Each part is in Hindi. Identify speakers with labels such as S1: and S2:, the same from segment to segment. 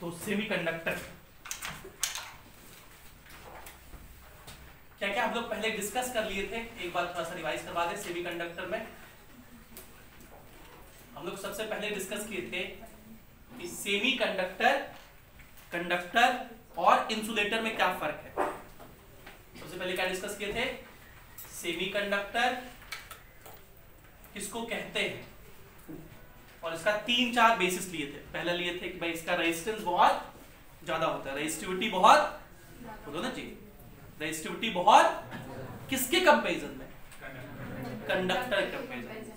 S1: तो सेमीकंडक्टर क्या क्या हम लोग पहले डिस्कस कर लिए थे, एक बार थोड़ा सा रिवाइज करवा दें। सेमीकंडक्टर में हम लोग सबसे पहले डिस्कस किए थे कि सेमीकंडक्टर, कंडक्टर और इंसुलेटर में क्या फर्क है। सबसे पहले क्या डिस्कस किए थे, सेमीकंडक्टर किसको कहते हैं, और इसका 3-4 बेसिस लिए थे। पहला लिए थे कि भाई इसका रेजिस्टेंस बहुत ज्यादा होता है, रेजिस्टिविटी बहुत, बोलो ना जी, रेजिस्टिविटी बहुत किसके कंपैरिजन में, कंडक्टर के कंपैरिजन,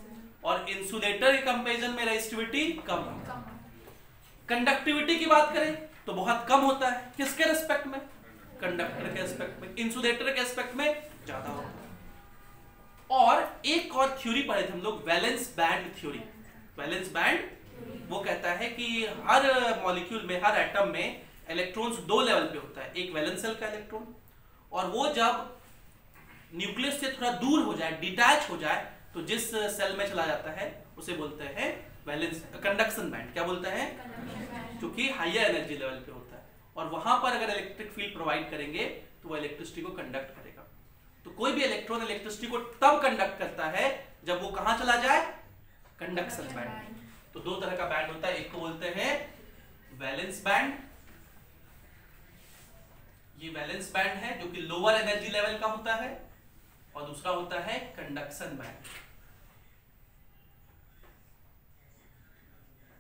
S1: और इंसुलेटर के कंपैरिजन में रेजिस्टिविटी कम है। कंडक्टिविटी की बात करें तो बहुत कम होता है, किसके रिस्पेक्ट में, कंडक्टर के रिस्पेक्ट में। इंसुलेटर के रिस्पेक्ट में ज्यादा होता है। और एक और थ्योरी पढ़े थे हम लोग, valence band theory. Valence band वो कहता है कि हर मॉलिक्यूल में, हर एटम में इलेक्ट्रॉन्स 2 लेवल पे होता है। एक वैलेंस शेल का इलेक्ट्रॉन, और वो जब न्यूक्लियस से थोड़ा दूर हो जाए, डिटैच हो जाए, तो जिस सेल में चला जाता है उसे बोलते हैं वैलेंस कंडक्शन बैंड। क्या बोलते हैं, क्योंकि हायर एनर्जी लेवल पे होता है, और वहां पर अगर इलेक्ट्रिक फील्ड प्रोवाइड करेंगे तो वो इलेक्ट्रिसिटी को कंडक्ट करेगा। तो कोई भी इलेक्ट्रॉन इलेक्ट्रिसिटी को तब कंडक्ट करता है जब वो कहां चला जाए, कंडक्शन बैंड। तो 2 तरह का बैंड होता है, एक को बोलते हैं वैलेंस बैंड, ये वैलेंस बैंड है जो कि लोअर एनर्जी लेवल का होता है, और दूसरा होता है conduction band.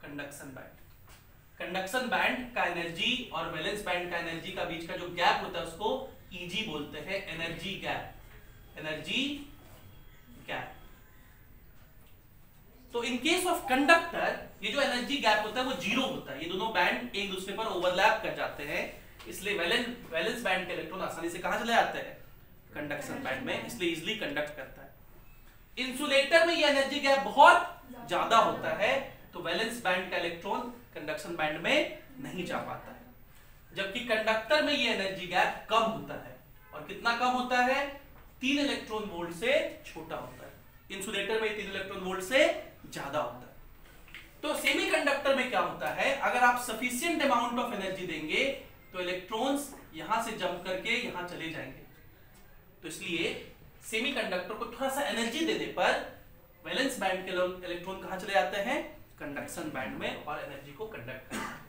S1: Conduction band, conduction band का एनर्जी और वैलेंस बैंड का एनर्जी का बीच का जो गैप होता है उसको ईजी बोलते हैं, एनर्जी गैप, एनर्जी गैप। तो इन केस ऑफ कंडक्टर ये जो एनर्जी गैप होता है वो 0 होता है। ये दोनों बैंड एक दूसरे पर ओवरलैप कर जाते हैं, इसलिए वैलेंस बैंड के इलेक्ट्रॉन आसानी से कहां चले जाते हैं, कंडक्शन बैंड में, इसलिए इजीली कंडक्ट करता है। इंसुलेटर में ये एनर्जी गैप बहुत ज्यादा होता है, तो वैलेंस बैंड का इलेक्ट्रॉन कंडक्शन बैंड में नहीं जा पाता है। जबकि कंडक्टर में ये एनर्जी गैप कम होता है, और कितना कम होता है, 3 इलेक्ट्रॉन वोल्ट से छोटा होता है। इंसुलेटर में 3 इलेक्ट्रॉन वोल्ट से ज्यादा होता है। तो सेमीकंडक्टर में क्या होता है, अगर आप सफिशिएंट अमाउंट ऑफ एनर्जी देंगे तो इलेक्ट्रॉन्स यहां से जंप करके यहां चले जाएंगे। तो इसलिए सेमीकंडक्टर को थोड़ा सा एनर्जी देने पर वैलेंस बैंड के इलेक्ट्रॉन कहां चले जाते हैं, कंडक्शन बैंड में, और एनर्जी को कंडक्ट करते हैं।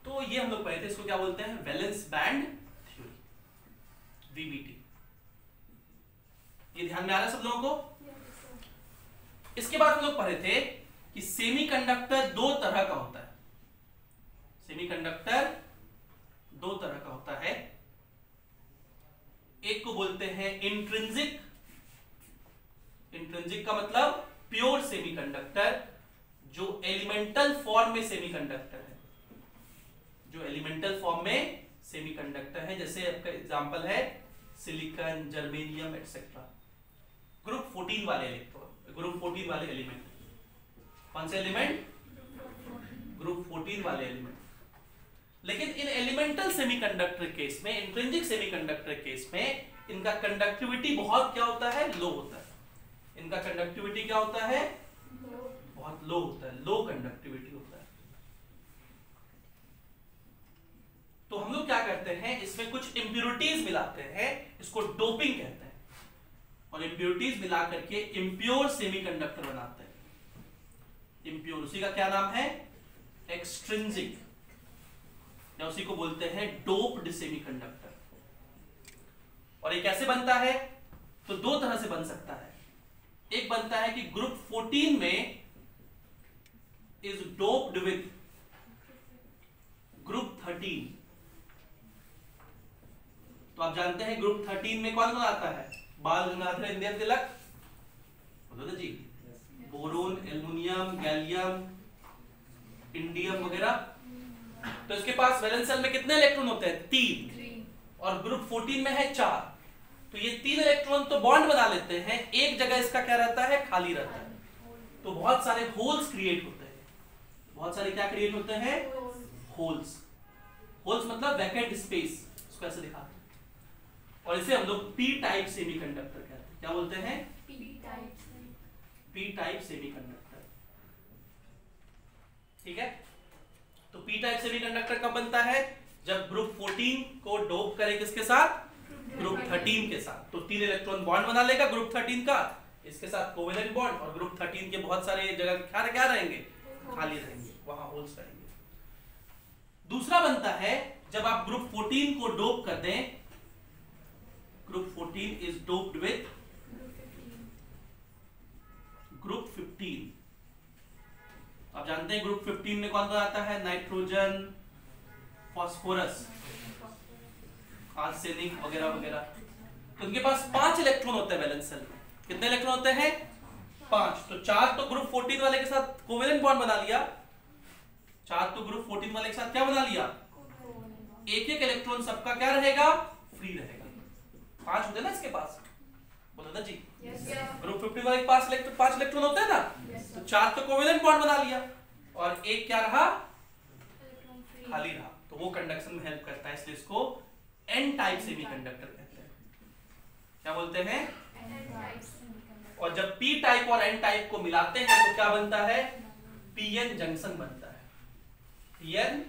S1: तो ये हम लोग पढ़े थे, इसको क्या बोलते हैं, वैलेंस बैंड थ्योरी, वीबीटी। ये ध्यान में आ रहा है सब लोगों को। इसके बाद हम लोग पढ़े थे कि सेमीकंडक्टर 2 तरह का होता है। सेमीकंडक्टर 2 तरह का होता है, एक को बोलते हैं इंट्रिंसिक, इंट्रिंसिक का मतलब प्योर सेमीकंडक्टर, जो एलिमेंटल फॉर्म में सेमीकंडक्टर है, जो एलिमेंटल फॉर्म में सेमीकंडक्टर है। जैसे आपका एग्जांपल है सिलिकॉन, जर्मेनियम एटसेट्रा। ग्रुप 14 वाले इलेक्ट्रॉन, ग्रुप 14 वाले एलिमेंट, कौन से एलिमेंट, ग्रुप 14 वाले एलिमेंट। लेकिन इन एलिमेंटल सेमीकंडक्टर केस में, इंट्रिंसिक सेमीकंडक्टर केस में, इनका कंडक्टिविटी बहुत क्या होता है, लो होता है। इनका कंडक्टिविटी क्या होता है, बहुत लो होता है, लो कंडक्टिविटी होता है। तो हम लोग क्या करते हैं, इसमें कुछ इंप्योरिटीज मिलाते हैं, इसको डोपिंग कहते हैं, और इंप्योरिटीज मिला करके इंप्योर सेमीकंडक्टर बनाते हैं। इंप्योर, उसी का क्या नाम है, एक्सट्रिंसिक, या उसी को बोलते हैं डोप्ड सेमीकंडक्टर। और ये कैसे बनता है, तो 2 तरह से बन सकता है। एक बनता है कि ग्रुप 14 में इज डोप्ड विद ग्रुप 13। तो आप जानते हैं ग्रुप 13 में कौन आता है, बाल गंगाधर इंडियन तिलक, बोलो ना जी, बोरोन, एल्युमिनियम, गैलियम, इंडियम वगैरह। तो इसके पास वैलेंस शेल में कितने इलेक्ट्रॉन होते हैं, 3, और ग्रुप 14 में है 4। तो ये 3 इलेक्ट्रॉन तो बॉन्ड बना लेते हैं, एक जगह इसका क्या रहता है, खाली रहता है। तो बहुत सारे होल्स क्रिएट होते हैं, बहुत सारे क्या क्रिएट होते हैं, होल्स। होल्स मतलब वैकेंट स्पेस, इसको ऐसे दिखाते हैं, और इसे हम लोग पी टाइप सेमीकंडक्टर कहते हैं। क्या बोलते हैं, पी टाइप सेमीकंडक्टर। ठीक है, तो पी टाइप सेमीकंडक्टर कब बनता है? जब ग्रुप 14 को डोप करे किसके साथ? ग्रुप 13 के साथ। तो 3 इलेक्ट्रॉन बॉन्ड बना लेगा ग्रुप 13 का, इसके साथ कोवेलेंट बॉन्ड, और ग्रुप 13 के बहुत सारे जगह क्या रहेंगे? खाली रहेंगे, वहां होल्स रहेंगे। दूसरा बनता है जब आप ग्रुप 14 को डोप कर दें, group 14 is doped with group 15। आप जानते हैं ग्रुप 15 में कौन कौन आता है? नाइट्रोजन, फास्फोरस, आर्सेनिक वगैरह वगैरह। तो उनके पास 5 इलेक्ट्रॉन होते हैं वैलेंस सेल में। कितने इलेक्ट्रॉन होते हैं? 5। तो 4 तो ग्रुप 14 वाले के साथ कोवेलेंट बॉन्ड बना लिया, 4 तो ग्रुप 14 वाले के साथ क्या बना लिया? एक एक इलेक्ट्रॉन सबका क्या रहेगा? फ्री रहेगा। 5 होते ना इसके पास, बोलो ना जी। ग्रुप 15 वाले के पास 5 इलेक्ट्रॉन होते हैं ना, तो 4 तो कोवेलेंट बॉन्ड बना लिया और एक क्या रहा? खाली रहा। तो वो कंडक्शन में हेल्प करता है, इसलिए इसको एन टाइप सेमीकंडक्टर कहते हैं। क्या बोलते हैं? और जब पी टाइप और एन टाइप को मिलाते हैं तो क्या बनता है? पीएन जंक्शन बनता है। पीएन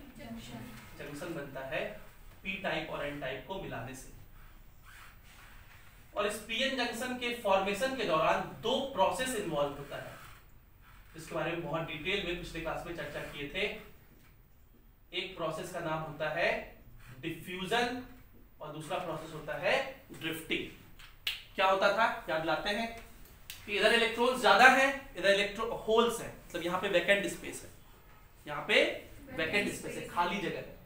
S1: जंक्शन बनता है पी टाइप और एन टाइप को मिलाने से। और इस पीएन जंक्शन के फॉर्मेशन के दौरान 2 प्रोसेस इन्वॉल्व होता है, जिसके बारे में बहुत डिटेल में पिछले क्लास में चर्चा किए थे। एक प्रोसेस का नाम होता है डिफ्यूजन और दूसरा प्रोसेस होता है ड्रिफ्टिंग। क्या होता था? याद लाते हैं कि इधर इलेक्ट्रॉन्स ज्यादा हैं, इधर इलेक्ट्रॉन होल्स हैं, मतलब यहाँ पे वैकेंट स्पेस है, यहाँ पे वैकेंट स्पेस है, खाली जगह है।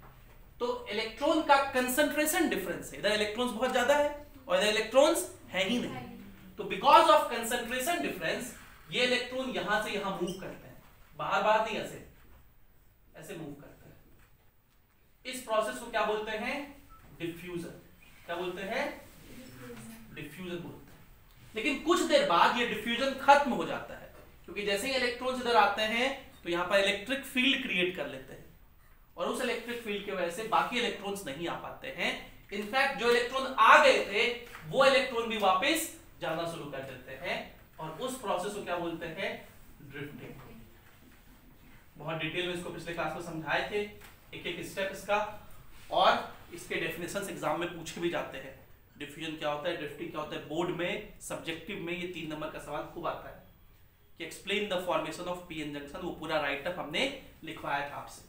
S1: तो इलेक्ट्रॉन का कंसंट्रेशन डिफरेंस है, इधर इलेक्ट्रॉन्स बहुत ज्यादा है और इधर इलेक्ट्रॉन्स है ही नहीं। तो बिकॉज ऑफ कंसंट्रेशन डिफरेंस ये इलेक्ट्रॉन यहां से यहां मूव करते हैं, बाहर बाहर नहीं, ऐसे ऐसे मूव करते हैं। इस प्रोसेस को क्या बोलते हैं? डिफ्यूजन। क्या बोलते हैं? डिफ्यूजन बोलते हैं। लेकिन कुछ देर बाद ये डिफ्यूजन खत्म हो जाता है, क्योंकि जैसे ही इलेक्ट्रॉन्स इधर आते हैं तो यहाँ पर इलेक्ट्रिक फील्ड क्रिएट कर लेते हैं और उस इलेक्ट्रिक फील्ड की वजह से बाकी इलेक्ट्रॉन्स नहीं आ पाते हैं। इनफैक्ट जो इलेक्ट्रॉन आ गए थे वो इलेक्ट्रॉन भी वापस जाना शुरू कर देते हैं और उस प्रोसेस को क्या बोलते हैं? ड्रिफ्टिंग। बहुत डिटेल में इसको पिछले क्लास में समझाए थे, एक एक स्टेप इसका, और इसके डेफिनेशंस एग्जाम में पूछे भी जाते हैं। डिफ्यूजन क्या होता है, ड्रिफ्टिंग क्या होता है, बोर्ड में सब्जेक्टिव में ये 3 नंबर का सवाल खूब आता है कि explain the formation of PN junction. वो पूरा राइट अप हमने लिखवाया था आपसे।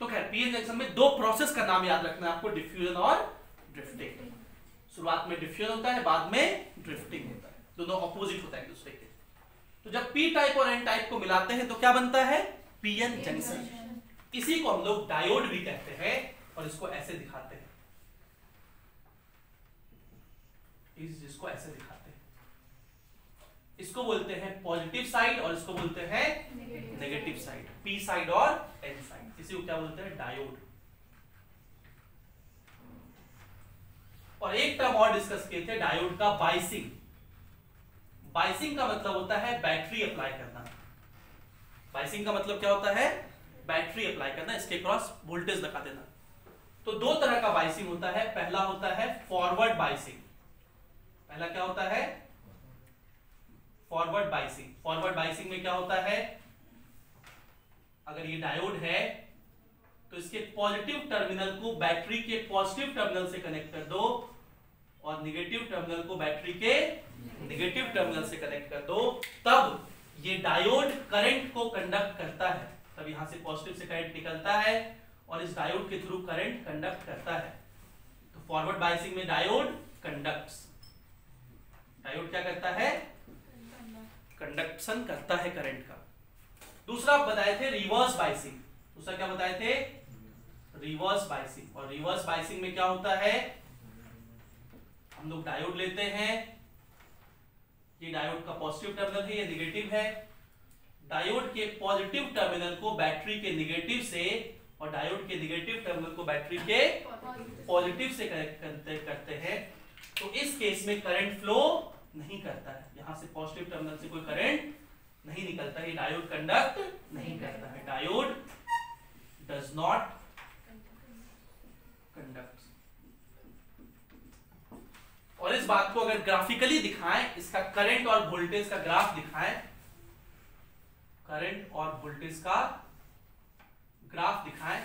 S1: तो खैर पीएन जंक्शन में 2 प्रोसेस का नाम याद रखना है आपको, डिफ्यूजन और ड्रिफ्टिंग। शुरुआत में डिफ्यूजन होता है, बाद में ड्रिफ्टिंग होता है, दोनों ऑपोजिट होता है एक दूसरे के। तो जब पी टाइप और एन टाइप को मिलाते हैं तो क्या बनता है? PN junction. इसी को हम लोग डायोड भी कहते हैं और इसको ऐसे दिखाते हैं, जिसको ऐसे दिखाते हैं, इसको बोलते हैं पॉजिटिव साइड और इसको बोलते हैं नेगेटिव साइड, पी साइड और एन साइड। इसी को क्या बोलते हैं? डायोड। और एक टर्म और डिस्कस किए थे डायोड का, बाइसिंग। बाइसिंग का मतलब होता है बैटरी अप्लाई करना। बाइसिंग का मतलब क्या होता है? बैटरी अप्लाई करना, इसके क्रॉस वोल्टेज लगा देना। तो 2 तरह का बाइसिंग होता है। पहला होता है फॉरवर्ड बाइसिंग। पहला क्या होता है? Forward biasing. फॉरवर्ड बाइसिंग में क्या होता है? अगर ये डायोड है तो इसके पॉजिटिव टर्मिनल को बैटरी के पॉजिटिव टर्मिनल से कनेक्ट कर दो और निगेटिव टर्मिनल को बैटरी के निगेटिव टर्मिनल से कनेक्ट कर दो, तब ये डायोड करंट को कंडक्ट करता है। तब यहां से पॉजिटिव से करंट निकलता है और इस डायोड के थ्रू करंट कंडक्ट करता है। तो फॉरवर्ड बाइसिंग में डायोड कंडक्ट्स। डायोड क्या करता है? कंडक्शन करता है करंट का। दूसरा बताए थे रिवर्स बाइसिंग। दूसरा क्या बताए थे? Reverse biasing. और रिवर्स बाइसिंग में क्या होता है? हम लोग डायोड लेते हैं, ये डायोड का पॉजिटिव टर्मिनल है, ये निगेटिव है। डायोड के पॉजिटिव टर्मिनल को बैटरी के निगेटिव से और डायोड के निगेटिव टर्मिनल को बैटरी के पॉजिटिव से कनेक्ट करते हैं। तो इस केस में करंट फ्लो नहीं करता है, यहां से पॉजिटिव टर्मिनल से कोई करंट नहीं निकलता है, डायोड कंडक्ट नहीं करता है। Diode does not conduct. और इस बात को अगर ग्राफिकली दिखाएं, इसका करंट और वोल्टेज का ग्राफ दिखाएं, करंट और वोल्टेज का ग्राफ दिखाएं,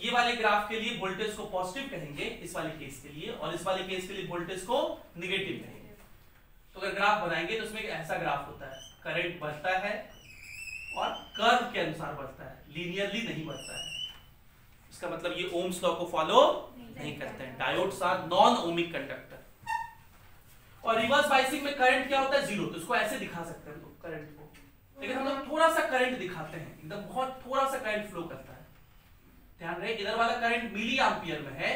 S1: ये वाले ग्राफ के लिए वोल्टेज को पॉजिटिव कहेंगे इस वाले केस के लिए, और इस वाले केस के लिए वोल्टेज को निगेटिव कहेंगे। तो अगर ग्राफ बनाएंगे तो उसमें ऐसा ग्राफ होता है, करंट बढ़ता है और कर्व के अनुसार बढ़ता है, लीनियरली नहीं बढ़ता है। इसका मतलब ये ओम्स लॉ को फॉलो नहीं करते हैं। Diodes are non ohmic conductor. और रिवर्स बायसिंग में करंट क्या होता है, जीरो। तो इसको ऐसे दिखा सकते हैं हम लोग करंट को, लेकिन हम लोग थोड़ा सा करंट दिखाते हैं, एकदम बहुत थोड़ा सा करंट फ्लो करता है। ध्यान रहे, इधर वाला करंट मिली एम्पियर में है,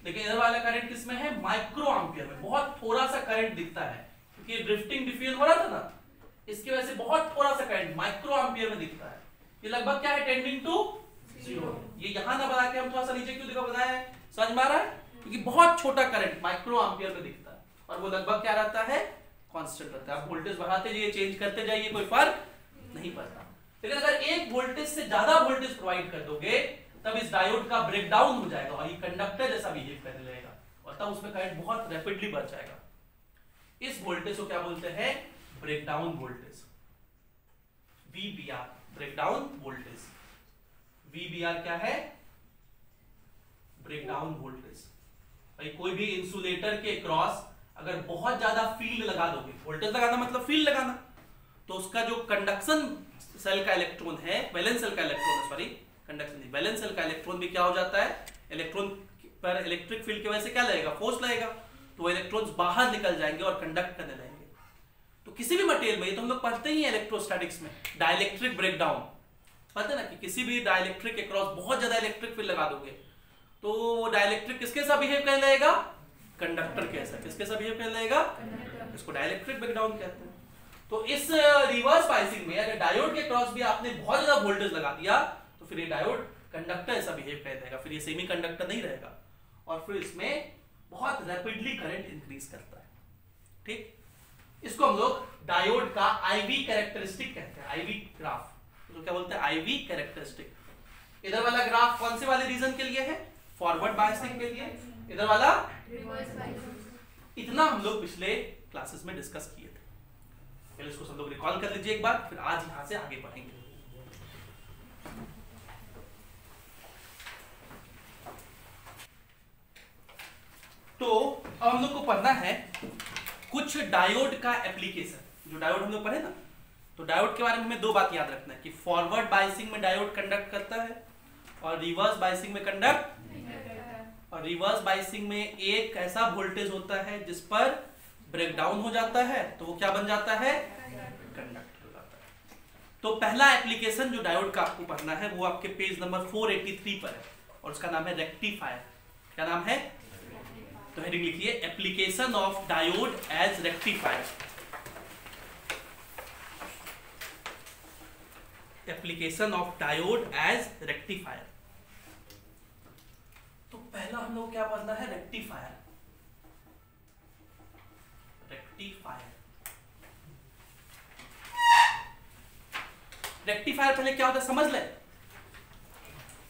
S1: लेकिन इधर वाला करंट किस में है, माइक्रो एम्पियर में। बहुत थोड़ा सा करंट दिखता है क्योंकि ड्रिफ्टिंग डिफ्यूजन हो रहा था ना, इसकी वजह से बहुत थोड़ा सा करंट माइक्रो एम्पियर में दिखता है। ये लगभग क्या है, टेंडिंग टू जीरो। ये यहां ना बना के हम थोड़ा सा नीचे क्यों दिखा बनाया है, समझ में आ रहा है? क्योंकि बहुत छोटा करंट माइक्रो एम्पियर में दिखता है और वो लगभग क्या रहता है, कांस्टेंट रहता है। आप वोल्टेज बढ़ाते जाइए, चेंज करते जाइए, कोई फर्क नहीं पड़ता। लेकिन अगर एक वोल्टेज से ज्यादा वोल्टेज प्रोवाइड कर दोगे तब इस डायोड का ब्रेकडाउन हो जाएगा और ये कंडक्टर जैसा बिहेव करने लगेगा और तब उसमें करंट बहुत रैपिडली बढ़ जाएगा। इस वोल्टेज को क्या बोलते हैं, breakdown voltage, VBR, breakdown voltage. VBR क्या है, ब्रेकडाउन वोल्टेज। भाई कोई भी इंसुलेटर के क्रॉस अगर बहुत ज्यादा फील्ड लगा दोगे, वोल्टेज लगाना मतलब फील्ड लगाना, तो उसका जो कंडक्शन सेल का इलेक्ट्रॉन है, वैलेंस सेल का इलेक्ट्रॉन है, सॉरी कंडक्शन नहीं, वैलेंस सेल का इलेक्ट्रॉन भी क्या हो जाता है, इलेक्ट्रॉन पर इलेक्ट्रिक फील्ड की वजह से क्या लगेगा, फोर्स लगेगा, तो वो इलेक्ट्रॉन्स बाहर निकल जाएंगे और कंडक्ट करने लगेंगे। तो किसी भी मटेरियल में, ये तो हम लोग पढ़ते ही हैं इलेक्ट्रोस्टैटिक्स में, डाइलेक्ट्रिक ब्रेकडाउन पता है ना, कि किसी भी डाइलेक्ट्रिक के क्रॉस बहुत ज्यादा इलेक्ट्रिक फील्ड लगा दोगे तो डाइलेक्ट्रिक किसके साथ बिहेव करने लगेगा, कंडक्टर के साथ। किसके साथ बिहेव करने लगेगा, इसको डाइलेक्ट्रिक ब्रेकडाउन कहते हैं। तो इस रिवर्स बायसिंग में अगर डायोड के क्रॉस भी आपने बहुत ज्यादा वोल्टेज लगा दिया तो फिर ये डायोड कंडक्टर ऐसा बिहेव कर देगा, फिर ये सेमी कंडक्टर नहीं रहेगा और फिर इसमें बहुत रैपिडली करंट इंक्रीज करता है। ठीक, इसको हम लोग डायोड का आईवी कैरेक्टरिस्टिक कहते हैं, आईवी ग्राफ। तो क्या बोलते हैं, आईवी कैरेक्टरिस्टिक। इधर वाला ग्राफ कौन से वाले रीजन के लिए है, फॉरवर्ड बायसिंग के लिए, इधर वाला रिवर्स बायसिंग। इतना हम लोग पिछले क्लासेस में डिस्कस किए थे, पहले इसको सब लोग रिकॉल कर लीजिए एक बार, फिर आज यहां से आगे बढ़ेंगे। तो अब हम लोग को पढ़ना है कुछ डायोड का एप्लीकेशन। जो डायोड हम लोग पढ़े ना, तो डायोड के बारे में हमें दो बात याद रखना है कि फॉरवर्ड बायसिंग में डायोड कंडक्ट करता है और रिवर्स बायसिंग में कंडक्ट। और रिवर्स बायसिंग में एक ऐसा वोल्टेज होता है जिस पर ब्रेकडाउन हो जाता है तो वो क्या बन जाता है, कंडक्टर हो जाता है। तो पहला एप्लीकेशन जो डायोड का आपको पढ़ना है वो आपके पेज नंबर 483 पर है और उसका नाम है रेक्टिफायर। क्या नाम है, तो हेडिंग लिखिए, application of diode as rectifier. Application of diode as rectifier. तो पहला हम लोग क्या पढ़ना है, रेक्टिफायर। रेक्टिफायर, रेक्टिफायर पहले क्या होता है समझ ले।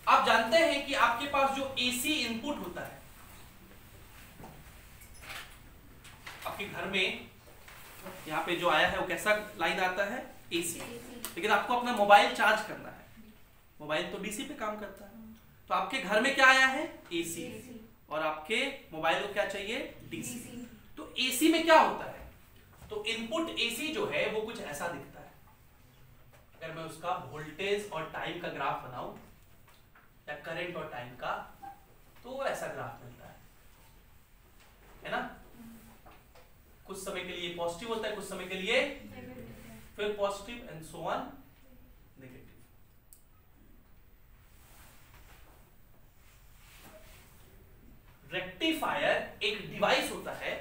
S1: आप जानते हैं कि आपके पास जो एसी इनपुट होता है, आपके घर में यहाँ पे जो आया है वो कैसा लाइन आता है, एसी। लेकिन आपको अपना मोबाइल चार्ज करना है, मोबाइल तो डीसी पे काम करता है, तो आपके घर में क्या आया है, एसी, और आपके मोबाइल को क्या चाहिए, डीसी। तो एसी में क्या होता है, तो इनपुट एसी जो है वो कुछ ऐसा दिखता है। अगर मैं उसका वोल्टेज और टाइम का ग्राफ बनाऊं या करंट और टाइम का, तो ऐसा ग्राफ मिलता है ना। कुछ समय के लिए पॉजिटिव होता है, कुछ समय के लिए फिर positive and so on negative. Rectifier एक डिवाइस होता है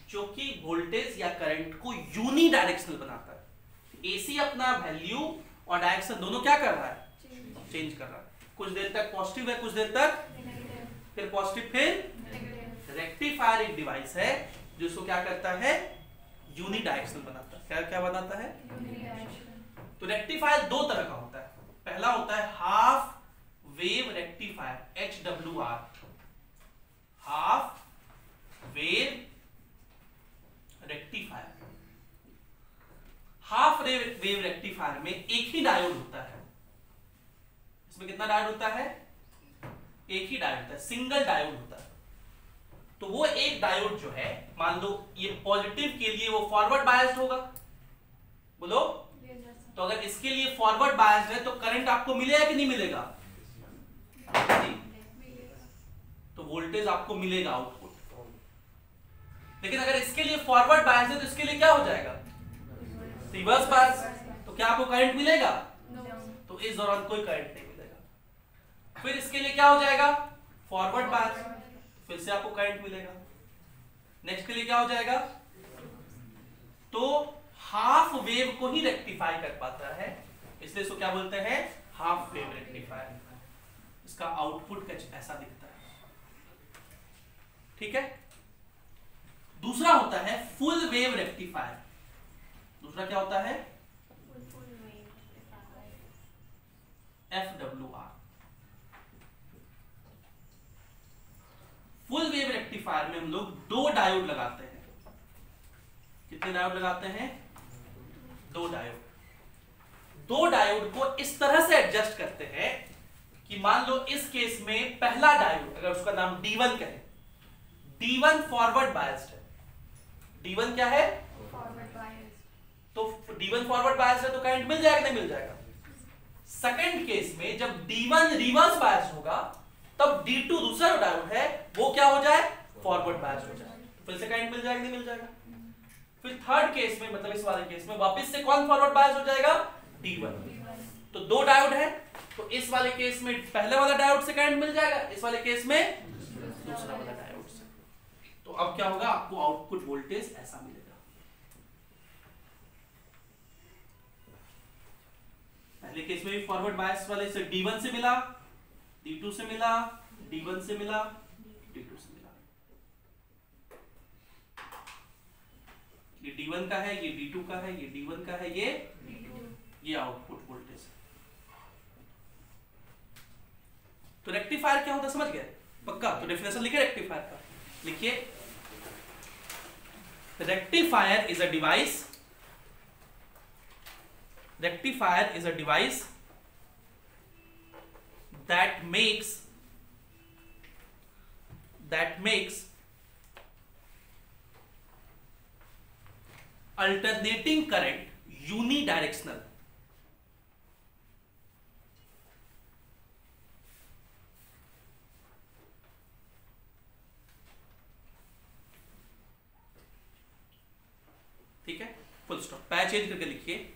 S1: जो कि वोल्टेज या करंट को यूनी डायरेक्शनल बनाता है। एसी अपना वैल्यू और डायरेक्शन दोनों क्या कर रहा है, चेंज कर रहा है। कुछ देर तक पॉजिटिव है, कुछ देर तक फिर पॉजिटिव फिर। रेक्टिफायर एक डिवाइस है जो इसको क्या करता है, यूनी डायरेक्शनल बनाता है। क्या क्या बनाता है, तो रेक्टिफायर दो तरह का होता है। पहला होता है half wave rectifier, HWR, half wave rectifier. Half wave rectifier में एक ही डायोड होता है। इसमें कितना डायोड होता है, एक ही डायोड होता है, सिंगल डायोड होता है। तो वो एक डायोड जो है, मान लो ये पॉजिटिव के लिए वो फॉरवर्ड बायस्ड होगा, बोलो। तो अगर इसके लिए फॉरवर्ड बायस्ड है तो करंट आपको मिलेगा कि नहीं मिलेगा? तो वोल्टेज आपको मिलेगा आउटपुट। लेकिन अगर इसके लिए फॉरवर्ड बायस है तो इसके लिए क्या हो जाएगा? Reverse bias. तो क्या आपको करंट मिलेगा? तो इस दौरान कोई करंट नहीं मिलेगा। फिर इसके लिए क्या हो जाएगा? फॉरवर्ड बायस, फिर से आपको करंट मिलेगा। नेक्स्ट के लिए क्या हो जाएगा? तो हाफ वेव को ही रेक्टिफाई कर पाता है, इसलिए इसको क्या बोलते हैं? Half wave rectifier. इसका आउटपुट कुछ ऐसा दिखता है, ठीक है। दूसरा होता है फुल वेव रेक्टिफायर। दूसरा क्या होता है? FWR। फुल वेव रेक्टिफायर में हम लोग 2 डायोड लगाते हैं। कितने डायोड लगाते हैं? 2 डायोड। 2 डायोड को इस तरह से एडजस्ट करते हैं कि मान लो इस केस में पहला डायोड, अगर उसका नाम D1 कहें, D1 फॉरवर्ड बायस्ड है। D1 क्या है? Forward biased. तो D1 फॉरवर्ड बायस्ड है तो करंट मिल जाएगा नहीं मिल जाएगा? सेकंड केस में जब D1 रिवर्स बायस्ड होगा तब D2 दूसरा जो डायोड है वो क्या हो जाए? फॉरवर्ड बायस्ड हो जाए, फिर से करंट मिल जाएगा नहीं मिल जाएगा? फिर थर्ड केस में, मतलब इस वाले केस में वापस से कौन फॉरवर्ड बायस्ड हो जाएगा? D1। तो 2 डायोड है, तो इस वाले केस में पहले वाला डायोड से करंट मिल जाएगा, इस वाले केस में दूसरा वाला डायोड से। तो अब क्या होगा? आपको आउटपुट वोल्टेज ऐसा मिलेगा। पहले केस में भी फॉरवर्ड बायस वाले से D1 से मिला, D2 से मिला, D1 से मिला, D2 से मिला। ये D1 का है, ये D2 का है, ये D1 का है, ये आउटपुट वोल्टेज है। तो रेक्टिफायर क्या होता है समझ गए? पक्का? तो डेफिनेशन लिखे रेक्टिफायर का, लिखिए। Rectifier is a device, rectifier is a device that makes alternating current unidirectional। ठीक है, फुल स्टॉप। पैच चेंज करके लिखिए।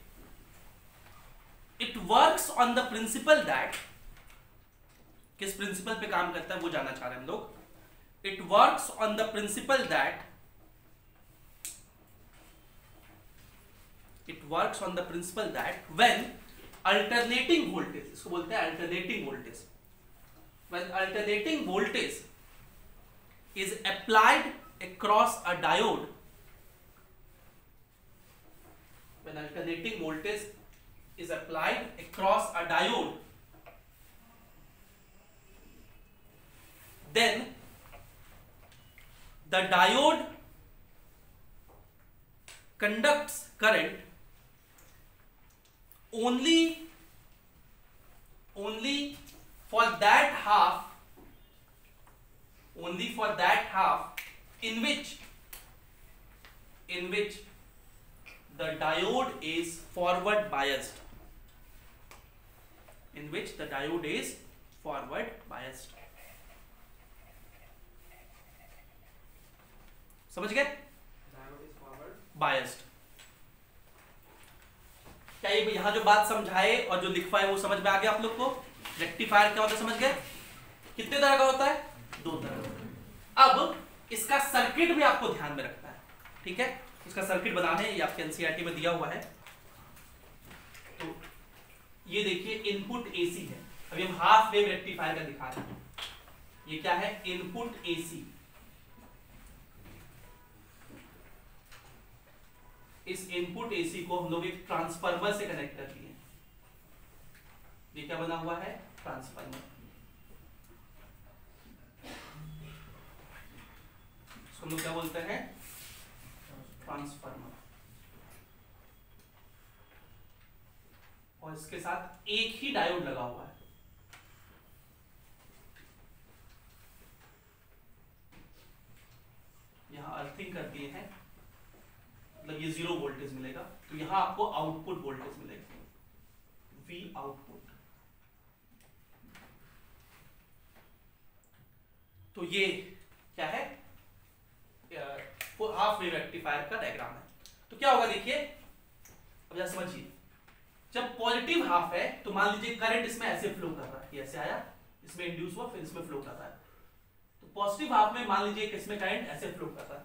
S1: It works on the principle that, किस प्रिंसिपल पे काम करता है वो जानना चाह रहे हैं हम लोग। It works on the principle that, when alternating voltage, इसको बोलते हैं alternating voltage, when alternating voltage is applied across a diode, when alternating voltage is applied across a diode, then the diode conducts current only for that half in which the diode is forward biased, समझ गए? बायस्ड। क्या ये यहां जो बात समझाए और जो लिखवाए वो समझ में आ गया आप लोग को? रेक्टिफायर क्या होता है समझ गए? कितने तरह का होता है? 2 तरह का। अब इसका सर्किट भी आपको ध्यान में रखना है, ठीक है। इसका सर्किट बनाने ये आपके एनसीईआरटी में दिया हुआ है। तो ये देखिए इनपुट एसी है। अभी हम हाफ वेव रेक्टिफायर का दिखा रहे हैं। ये क्या है? Input AC. इस इनपुट एसी को हम लोग एक ट्रांसफार्मर से कनेक्ट कर दिए। ये क्या बना हुआ है? ट्रांसफार्मर। इसको हम लोग क्या बोलते हैं? ट्रांसफार्मर। और इसके साथ एक ही डायोड लगा हुआ है। यहाँ अर्थिंग कर दिए हैं, मतलब ये 0 वोल्टेज मिलेगा, तो यहाँ आपको आउटपुट वोल्टेज मिलेगा V आउटपुट। तो ये क्या है, हाफ वेव रेक्टिफायर का डायग्राम है। तो क्या होगा देखिए, अब जरा समझिए, जब पॉजिटिव हाफ है तो मान लीजिए करंट इसमें ऐसे फ्लो कर रहा है, ये ऐसे आया, इसमें इंड्यूस हुआ, फिर इसमें फ्लो कर रहा है। तो पॉजिटिव हाफ में मान लीजिए इसमें करंट ऐसे फ्लो कर रहा है,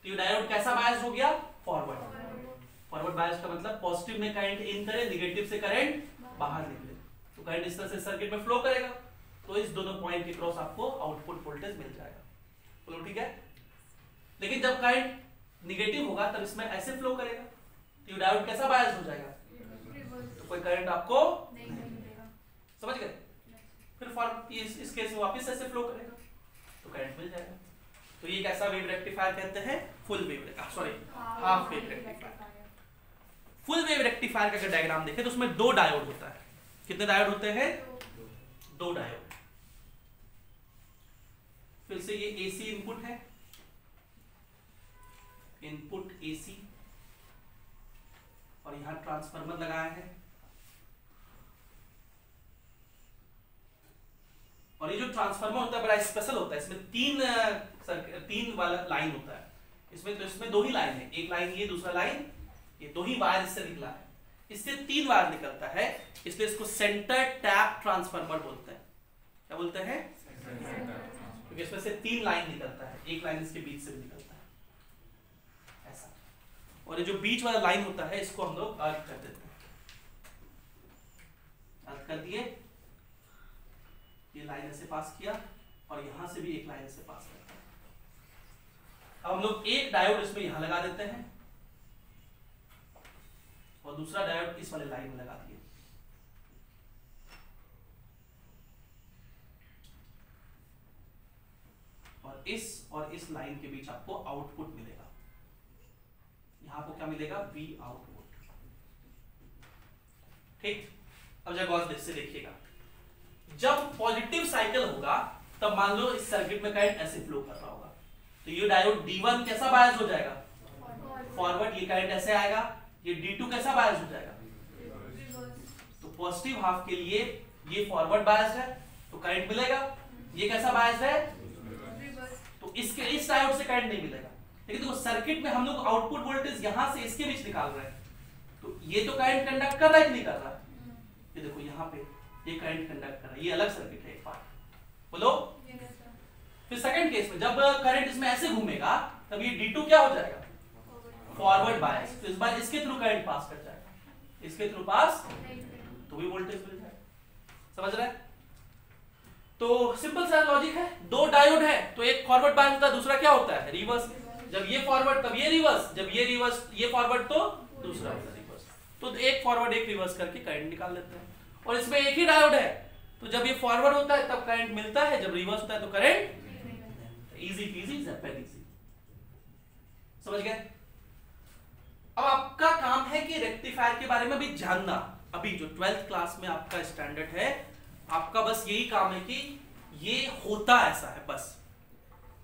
S1: तो ये डायोड कैसा बायस हो गया, फॉरवर्ड। फॉरवर्ड बायस का मतलब पॉजिटिव में करंट इन करे, नेगेटिव से करंट बाहर निकले, तो करंट इस तरह से सर्किट में फ्लो करेगा, तो इस दोनों पॉइंट के क्रॉस आपको आउटपुट वोल्टेज मिल जाएगा। बोलो ठीक है। लेकिन जब करंट नेगेटिव होगा तब इसमें ऐसे फ्लो करेगा, तो ये डायोड कैसा बायस हो जाएगा, तो कोई करंट आपको नहीं मिलेगा, समझ गए। फिर इस केस में वापस ऐसे फ्लो करेगा तो करंट मिल जाएगा। तो ये कैसा वेव रेक्टिफायर कहते हैं, full wave, sorry half wave rectifier. Full wave rectifier का अगर डायग्राम देखें तो उसमें 2 डायोड होता है। कितने डायोड होते हैं, 2 डायोड। फिर से ये एसी इनपुट है, इनपुट एसी, और यहां ट्रांसफार्मर लगाया है, और ये जो ट्रांसफार्मर होता है बड़ा स्पेशल होता है, इसमें 3 वाला लाइन होता है इसमें। तो इसमें 2 ही लाइन है, एक लाइन ये, दूसरा लाइन ये, 2 ही वायर इससे निकला है, इससे 3 वायर निकलता है, इसलिए इसको सेंटर टैप ट्रांसफार्मर बोलते हैं। क्या बोलते हैं, क्योंकि इसमें से 3 लाइन निकलता है, एक लाइन इसके बीच से भी निकलता है ऐसा। और ये जो बीच वाला लाइन होता है इसको हम लोग अर्थ कर देते हैं, अर्थ कर दिए, ये लाइन ऐसे पास किया, और यहां से भी एक लाइन ऐसे पास करते हैं। अब हम लोग एक डायोड इसमें यहां लगा देते हैं, और दूसरा डायोड इस वाले लाइन में लगा दिए। और इस लाइन के बीच आपको आउटपुट मिलेगा, यहां आपको क्या मिलेगा, V आउटपुट। ठीक। अब जरा गौर से देखिएगा, जब पॉजिटिव साइकिल होगा तब मान लो इस सर्किट में करंट ऐसे फ्लो कर रहा होगा, तो ये डायोड D1 कैसा बायस हो जाएगा, फॉरवर्ड। ये करंट ऐसे आएगा, ये D2 कैसा बायस हो जाएगा, तो पॉजिटिव हाफ के लिए ये फॉरवर्ड बायस है तो करंट मिलेगा, ये कैसा बायस है, तो इसके इस डायोड से करंट नहीं मिलेगा। लेकिन देखो सर्किट में हम लोग आउटपुट वोल्टेज यहां से इसके बीच निकाल रहे हैं, तो ये तो करंट कंडक्ट कर रहा है कि नहीं कर रहा, ये देखो यहाँ पे ये करंट कंडक्ट कर रहा है, ये अलग सर्किट है एक पार्ट। बोलो। फिर सेकंड केस में जब करंट इसमें ऐसे घूमेगा तब ये D2 क्या हो जाएगा, फॉरवर्ड बायस, तो इस बार इसके थ्रू करंट पास कर जाएगा, इसके थ्रू पास, तो भी वोल्टेज मिल जाएगा। समझ रहे हैं। तो सिंपल सा लॉजिक है, 2 डायोड है तो एक फॉरवर्ड बायस होता है, दूसरा क्या होता है, रिवर्स। जब ये फॉरवर्ड तब ये रिवर्स, जब ये रिवर्स ये फॉरवर्ड तो दूसरा होता है रिवर्स। तो एक फॉरवर्ड एक रिवर्स करके करंट निकाल लेते हैं। और इसमें एक ही डायोड है, तो जब ये फॉरवर्ड होता है तब करंट मिलता है, जब रिवर्स होता है तो करंट, इजी पीजी ज़ैपेड इजी। समझ गए। अब आपका काम है कि रेक्टिफायर के बारे में भी जानना। अभी जो 12th क्लास में आपका स्टैंडर्ड है, आपका बस यही काम है कि ये होता ऐसा है बस।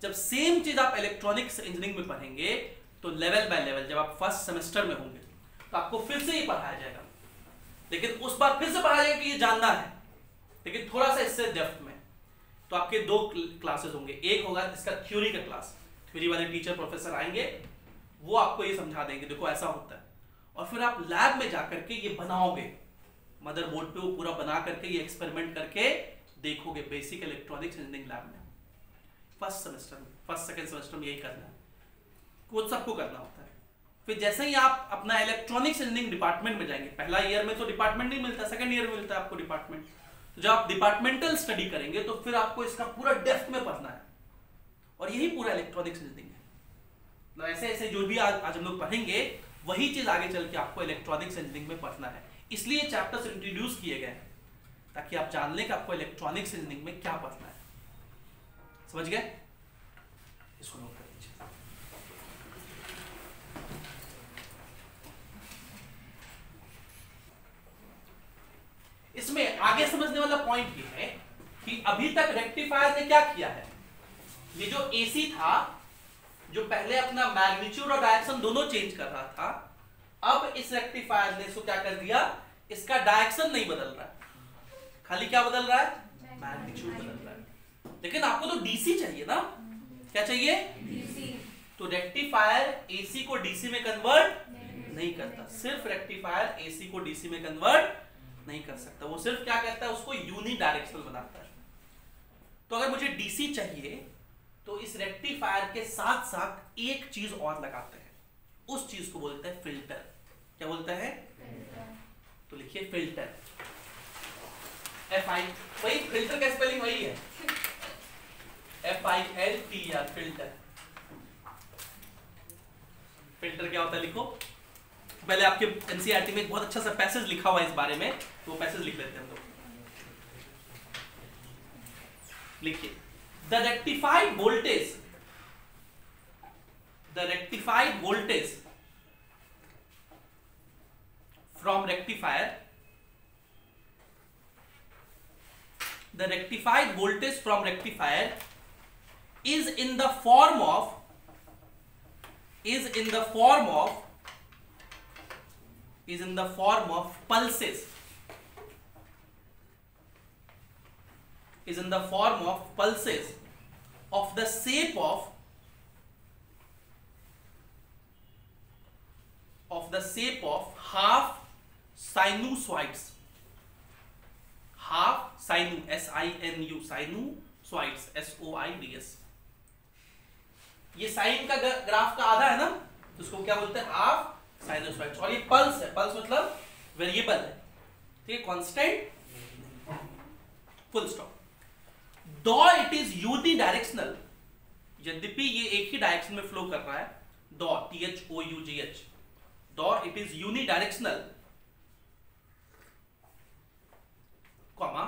S1: जब सेम चीज आप इलेक्ट्रॉनिक्स इंजीनियरिंग में पढ़ेंगे तो लेवल बाय लेवल जब आप फर्स्ट सेमेस्टर में होंगे तो आपको फिर से ही पढ़ाया जाएगा, लेकिन उस बार फिर से पढ़ाया जाएगा कि ये जानना है, लेकिन थोड़ा सा इससे डेप्थ में। तो आपके 2 क्लासेस होंगे, एक होगा इसका थ्योरी का क्लास, थ्योरी वाले टीचर प्रोफेसर आएंगे, वो आपको ये समझा देंगे देखो ऐसा होता है, और फिर आप लैब में जाकर के ये बनाओगे, मदरबोर्ड पे वो पूरा बना करके ये एक्सपेरिमेंट करके देखोगे बेसिक इलेक्ट्रॉनिक्स इंजीनियरिंग लैब में। फर्स्ट सेमेस्टर में, फर्स्ट सेकंड सेमेस्टर में यही करना है, कुछ सबको करना होता है। फिर जैसे ही आप अपना इलेक्ट्रॉनिक्स इंजीनियरिंग डिपार्टमेंट में जाएंगे, पहला ईयर में तो डिपार्टमेंट नहीं मिलता, सेकंड ईयर में मिलता है आपको डिपार्टमेंट। तो जब आप डिपार्टमेंटल स्टडी करेंगे तो फिर आपको इसका पूरा डेप्थ में पढ़ना है, और यही पूरा इलेक्ट्रॉनिक्स इंजीनियरिंग है। तो ऐसे ऐसे जो भी आज हम लोग पढ़ेंगे वही चीज आगे चल के आपको इलेक्ट्रॉनिक्स इंजीनियरिंग में पढ़ना है। इसलिए चैप्टर्स इंट्रोड्यूस किए गए हैं ताकि आप जान लें कि आपको इलेक्ट्रॉनिक्स इंजीनियरिंग में क्या पढ़ना है। समझ गए। इसको नोट कर लीजिए। इसमें आगे समझने वाला पॉइंट ये है कि अभी तक रेक्टिफायर ने क्या किया है, ये जो एसी था जो पहले अपना मैग्नीट्यूड और डायरेक्शन दोनों चेंज कर रहा था, अब इस रेक्टिफायर ने इसको क्या कर दिया, इसका डायरेक्शन नहीं बदल रहा है, खाली क्या बदल रहा है, मैग्नीट्यूड बदल रहा है। लेकिन आपको तो डीसी चाहिए ना, क्या चाहिए, डीसी। तो रेक्टिफायर एसी को डीसी में कन्वर्ट नहीं करता, सिर्फ रेक्टिफायर एसी को डीसी में कन्वर्ट नहीं कर सकता, वो सिर्फ क्या करता है, उसको यूनि डायरेक्शनल बनाता है। तो अगर मुझे डीसी चाहिए तो इस रेक्टिफायर के साथ साथ एक चीज और लगाते हैं, उस चीज को बोलते हैं फिल्टर। क्या बोलते हैं, तो लिखिए फिल्टर, FI, वही फिल्टर का स्पेलिंग वही है, FILTER, फिल्टर। फिल्टर क्या होता है लिखो, पहले आपके एनसीईआरटी में एक बहुत अच्छा सा पैसेज लिखा हुआ है इस बारे में, तो वो पैसेज लिख लेते हैं हम लोग। लिखिए, the rectified voltage from rectifier, the rectified voltage from rectifier is in the form of pulses, of the shape of half sinusoids, SINU, sinusoids, SOIDS। ये साइन का ग्राफ का आधा है ना, तो उसको क्या बोलते हैं, हाफ साइनोसॉइड्स। और ये पल्स है, पल्स मतलब वेरिएबल है, ठीक है, कांस्टेंट, फुल स्टॉप। दो इट इज यूनिडायरेक्शनल, यद्यपि ये एक ही डायरेक्शन में फ्लो कर रहा है, दो, THOUGH, दो it is unidirectional, comma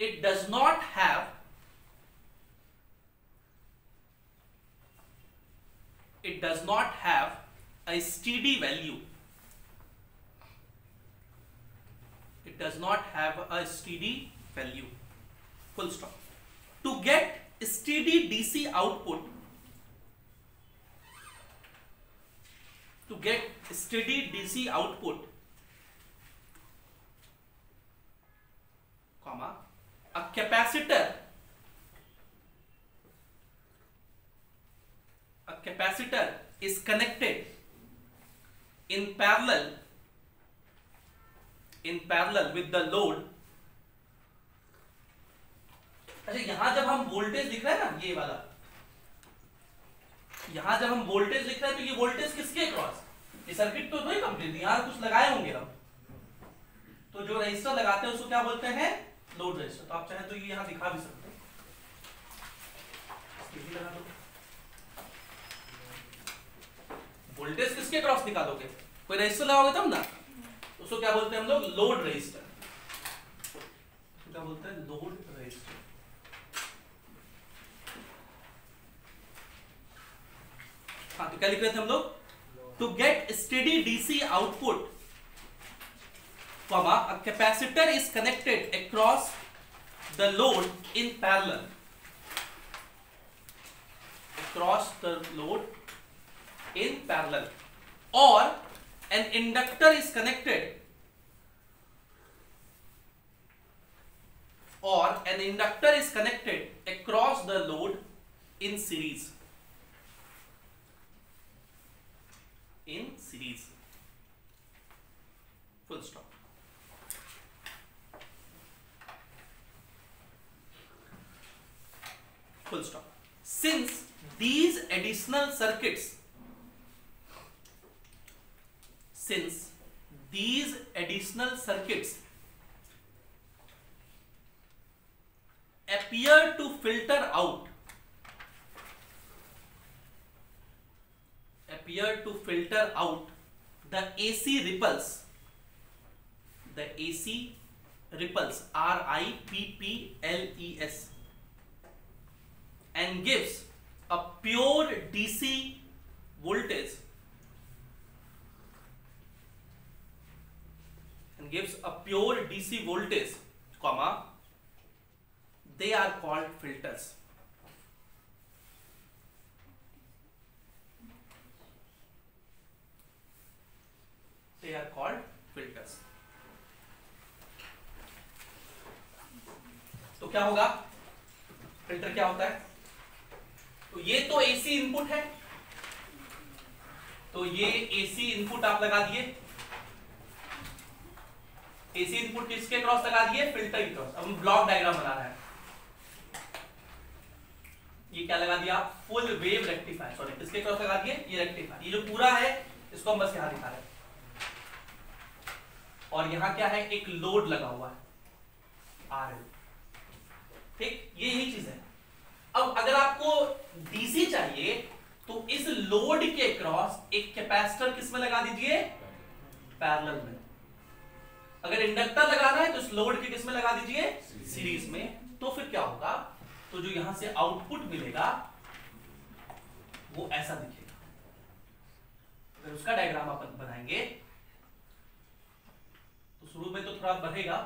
S1: it does not have a steady value, full stop। to get steady DC output, comma, a capacitor is connected in parallel with the load। अच्छा, यहां जब हम वोल्टेज लिख रहे हैं ना, ये वाला, यहां जब हम वोल्टेज लिख रहे हैं तो ये वोल्टेज किसके क्रॉस, ये सर्किट तो नहीं कंप्लीट, यहां कुछ लगाए होंगे हम, तो जो रजिस्टर लगाते हैं उसको क्या बोलते हैं, लोड रजिस्टर। तो आप चाहे तो ये यहां दिखा भी सकते हैं, वोल्टेज किसके क्रॉस निकालोगे, कोई रजिस्टर लगाओगे तब ना, उसको क्या बोलते हैं हम लोग, लोड रजिस्टर, क्या बोलते हैं, लोड रजिस्टर। हाँ, तो क्या लिख रहे थे हम लोग, to get steady DC output, a capacitor is connected across the load in parallel, or an inductor is connected across the load in series, full stop। Full stop। Since these additional circuits appear to filter out the AC ripples, RIPPLES, and gives a pure DC voltage, comma, they are called filters. They are called filters. तो क्या होगा, फिल्टर क्या होता है? तो ये तो एसी इनपुट है, तो ये एसी इनपुट आप लगा दिए, एसी इनपुट किसके क्रॉस लगा दिए? फिल्टर के क्रॉस। अब हम ब्लॉक डायग्राम बना रहे हैं, ये क्या लगा दिया? फुल वेव रेक्टिफायर, सॉरी किसके क्रॉस लगा दिए? ये रेक्टिफायर, ये जो पूरा है इसको हम बस यहां दिखा रहे हैं, और यहां क्या है? एक लोड लगा हुआ है RL, ठीक, ये यही चीज है। अब अगर आपको डीसी चाहिए तो इस लोड के क्रॉस एक कैपेसिटर किसमें लगा दीजिए? पैरेलल में। अगर इंडक्टर लगाना है तो इस लोड के किसमें लगा दीजिए? सीरीज में। तो फिर क्या होगा? तो जो यहां से आउटपुट मिलेगा वो ऐसा दिखेगा। अगर उसका डायग्राम अपन बनाएंगे तो शुरू में तो थोड़ा बढ़ेगा,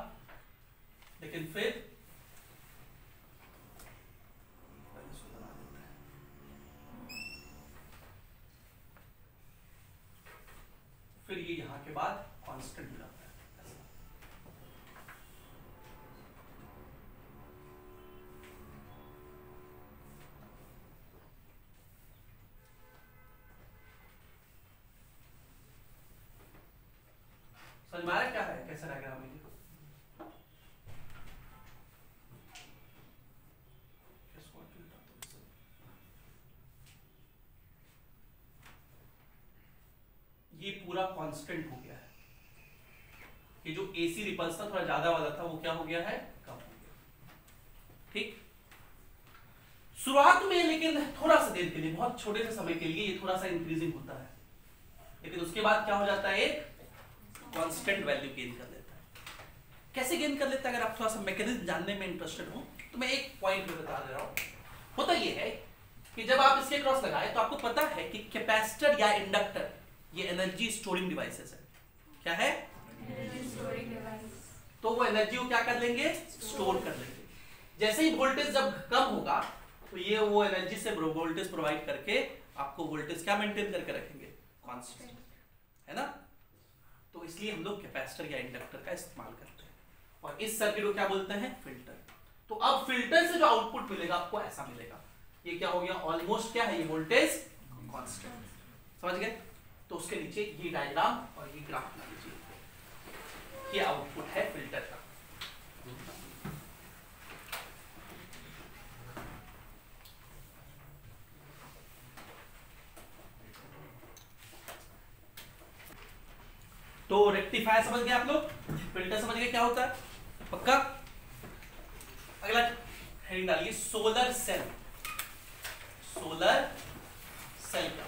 S1: लेकिन फिर ये यहां के बाद कांस्टेंट हो जाता है ऐसा। समझ में आ रहा है क्या है, कैसा डायग्राम है? ये पूरा कांस्टेंट हो गया है, ये जो एसी रिपल्स था थोड़ा ज्यादा वाला था वो क्या हो गया है? कम हो गया, ठीक। शुरुआत में लेकिन थोड़ा सा देर के लिए, बहुत छोटे से समय के लिए ये थोड़ा सा इंक्रीजिंग होता है, लेकिन उसके बाद क्या हो जाता है? एक कांस्टेंट वैल्यू गेन कर लेता है। कैसे गेन कर लेता है? अगर आप थोड़ा सा मैकेनिज्म जानने में इंटरेस्टेड हो तो मैं एक पॉइंट बता दे रहा हूं। होता यह है कि जब आप इसके क्रॉस लगाए तो आपको पता है कि कैपेसिटर या इंडक्टर ये एनर्जी स्टोरिंग डिवाइसेस है। क्या है? Energy storing device. तो वो एनर्जी को क्या कर लेंगे? स्टोर कर लेंगे। जैसे ही वोल्टेज जब कम होगा तो ये वो एनर्जी से वोल्टेज प्रोवाइड करके आपको वोल्टेज क्या मेंटेन करके रखेंगे? कांस्टेंट, है ना। तो इसलिए हम लोग कैपेसिटर या इंडक्टर का इस्तेमाल करते हैं, और इस सर्किट को क्या बोलते हैं? फिल्टर। तो अब फिल्टर से जो आउटपुट मिलेगा आपको ऐसा मिलेगा। ये क्या हो गया? ऑलमोस्ट क्या है? ये वोल्टेज कांस्टेंट। समझ गए? तो उसके नीचे ये डायग्राम और ये ग्राफ बना लीजिए, ये आउटपुट है फिल्टर का। तो रेक्टिफायर समझ गए आप लोग, फिल्टर समझ गए क्या होता है? पक्का? अगला हेडिंग डालिए, सोलर सेल। सोलर सेल क्या?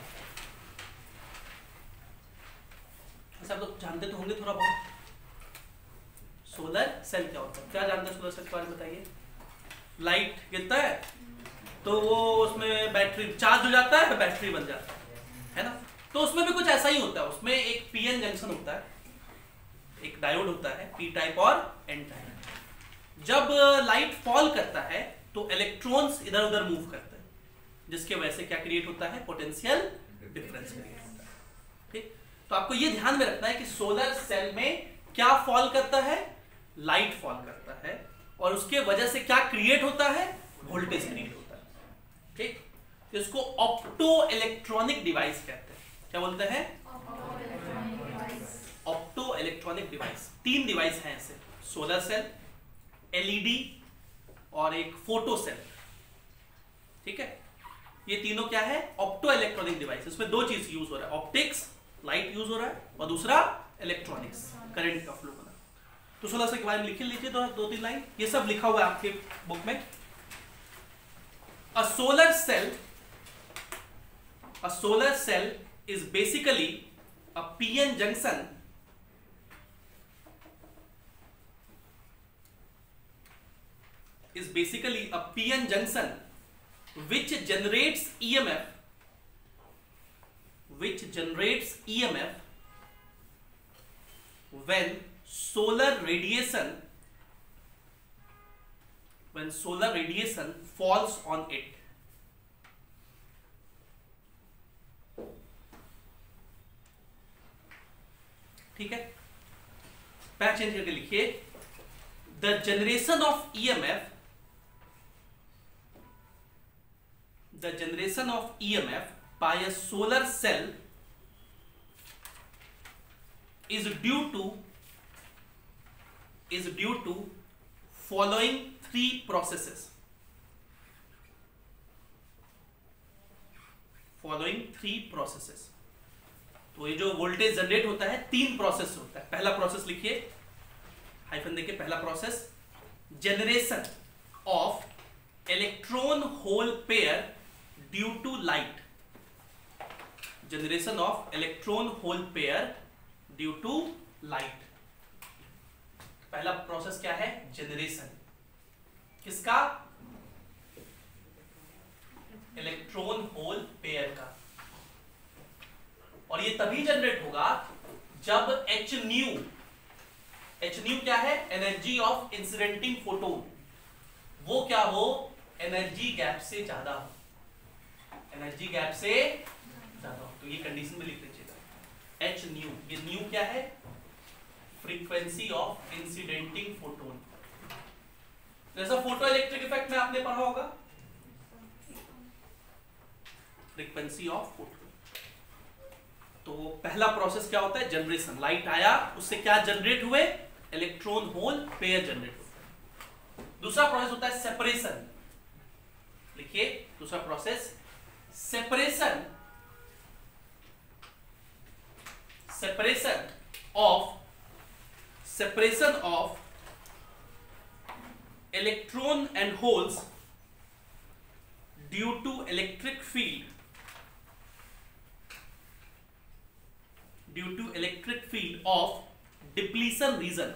S1: आप लोग जानते तो होंगे थोड़ा बहुत। सोलर सेल क्या होता है? क्या जानते हैं सोलर सेल के बारे में बताइए। लाइट गिरता है तो वो उसमें बैटरी चार्ज हो जाता है, बैटरी बन जाता है ना। तो उसमें भी कुछ ऐसा ही होता है। उसमें एक पीएन जंक्शन होता है, एक डायोड होता है, पी टाइप और एन टाइप। जब लाइट फॉल करता है तो इलेक्ट्रॉन्स इधर उधर मूव करते हैं, जिसके वजह से क्या क्रिएट होता है? पोटेंशियल डिफरेंस क्रिएट होता है, ठीक। तो आपको ये ध्यान में रखना है कि सोलर सेल में क्या फॉल करता है? लाइट फॉल करता है, और उसके वजह से क्या क्रिएट होता है? वोल्टेज क्रिएट होता है, ठीक। तो इसको ऑप्टो इलेक्ट्रॉनिक डिवाइस कहते हैं। क्या बोलते हैं? Opto electronic device. 3 डिवाइस हैं ऐसे, सोलर सेल, एलईडी और एक फोटो सेल, ठीक है। ये तीनों क्या है? Opto electronic device. इसमें 2 चीज यूज हो रहा है, ऑप्टिक्स लाइट यूज हो रहा है, और दूसरा इलेक्ट्रॉनिक्स करंट का फ्लो होना। तो सोलर सेल के बारे में लिख लीजिए 2-3 लाइन, ये सब लिखा हुआ है आपके बुक में। A solar cell is basically a PN junction which generates EMF when solar radiation when solar radiation falls on it. ठीक है, पैच चेंज करके लिखिए, the generation of EMF, the generation of EMF by a solar cell is due to following three processes. Following three processes. तो ये जो वोल्टेज जनरेट होता है 3 प्रोसेस होता है. पहला प्रोसेस लिखिए, हाइफन देखिए, पहला process generation of electron hole pair due to light. Generation of electron hole pair due to light. पहला प्रोसेस क्या है? जनरेशन. किसका? इलेक्ट्रॉन होल पेयर का. और ये तभी जनरेट होगा जब h न्यू क्या है? एनर्जी ऑफ इंसिडेंटिंग फोटोन, वो क्या हो? एनर्जी गैप से ज्यादा हो. एनर्जी गैप से ज्यादा हो. तो ये कंडीशन में लिख लीजिएगा, h न्यू. ये न्यू क्या है? Frequency of incidenting photon. जैसा फोटो इलेक्ट्रिक इफेक्ट में आपने पढ़ा होगा, फ्रीक्वेंसी ऑफ फोटोन. तो पहला प्रोसेस क्या होता है? जनरेशन. लाइट आया, उससे क्या जनरेट हुए? इलेक्ट्रॉन होल पेयर जनरेट होता है. दूसरा प्रोसेस होता है सेपरेशन. लिखिए, दूसरा process separation. Separation of electron and holes due to electric field of depletion region.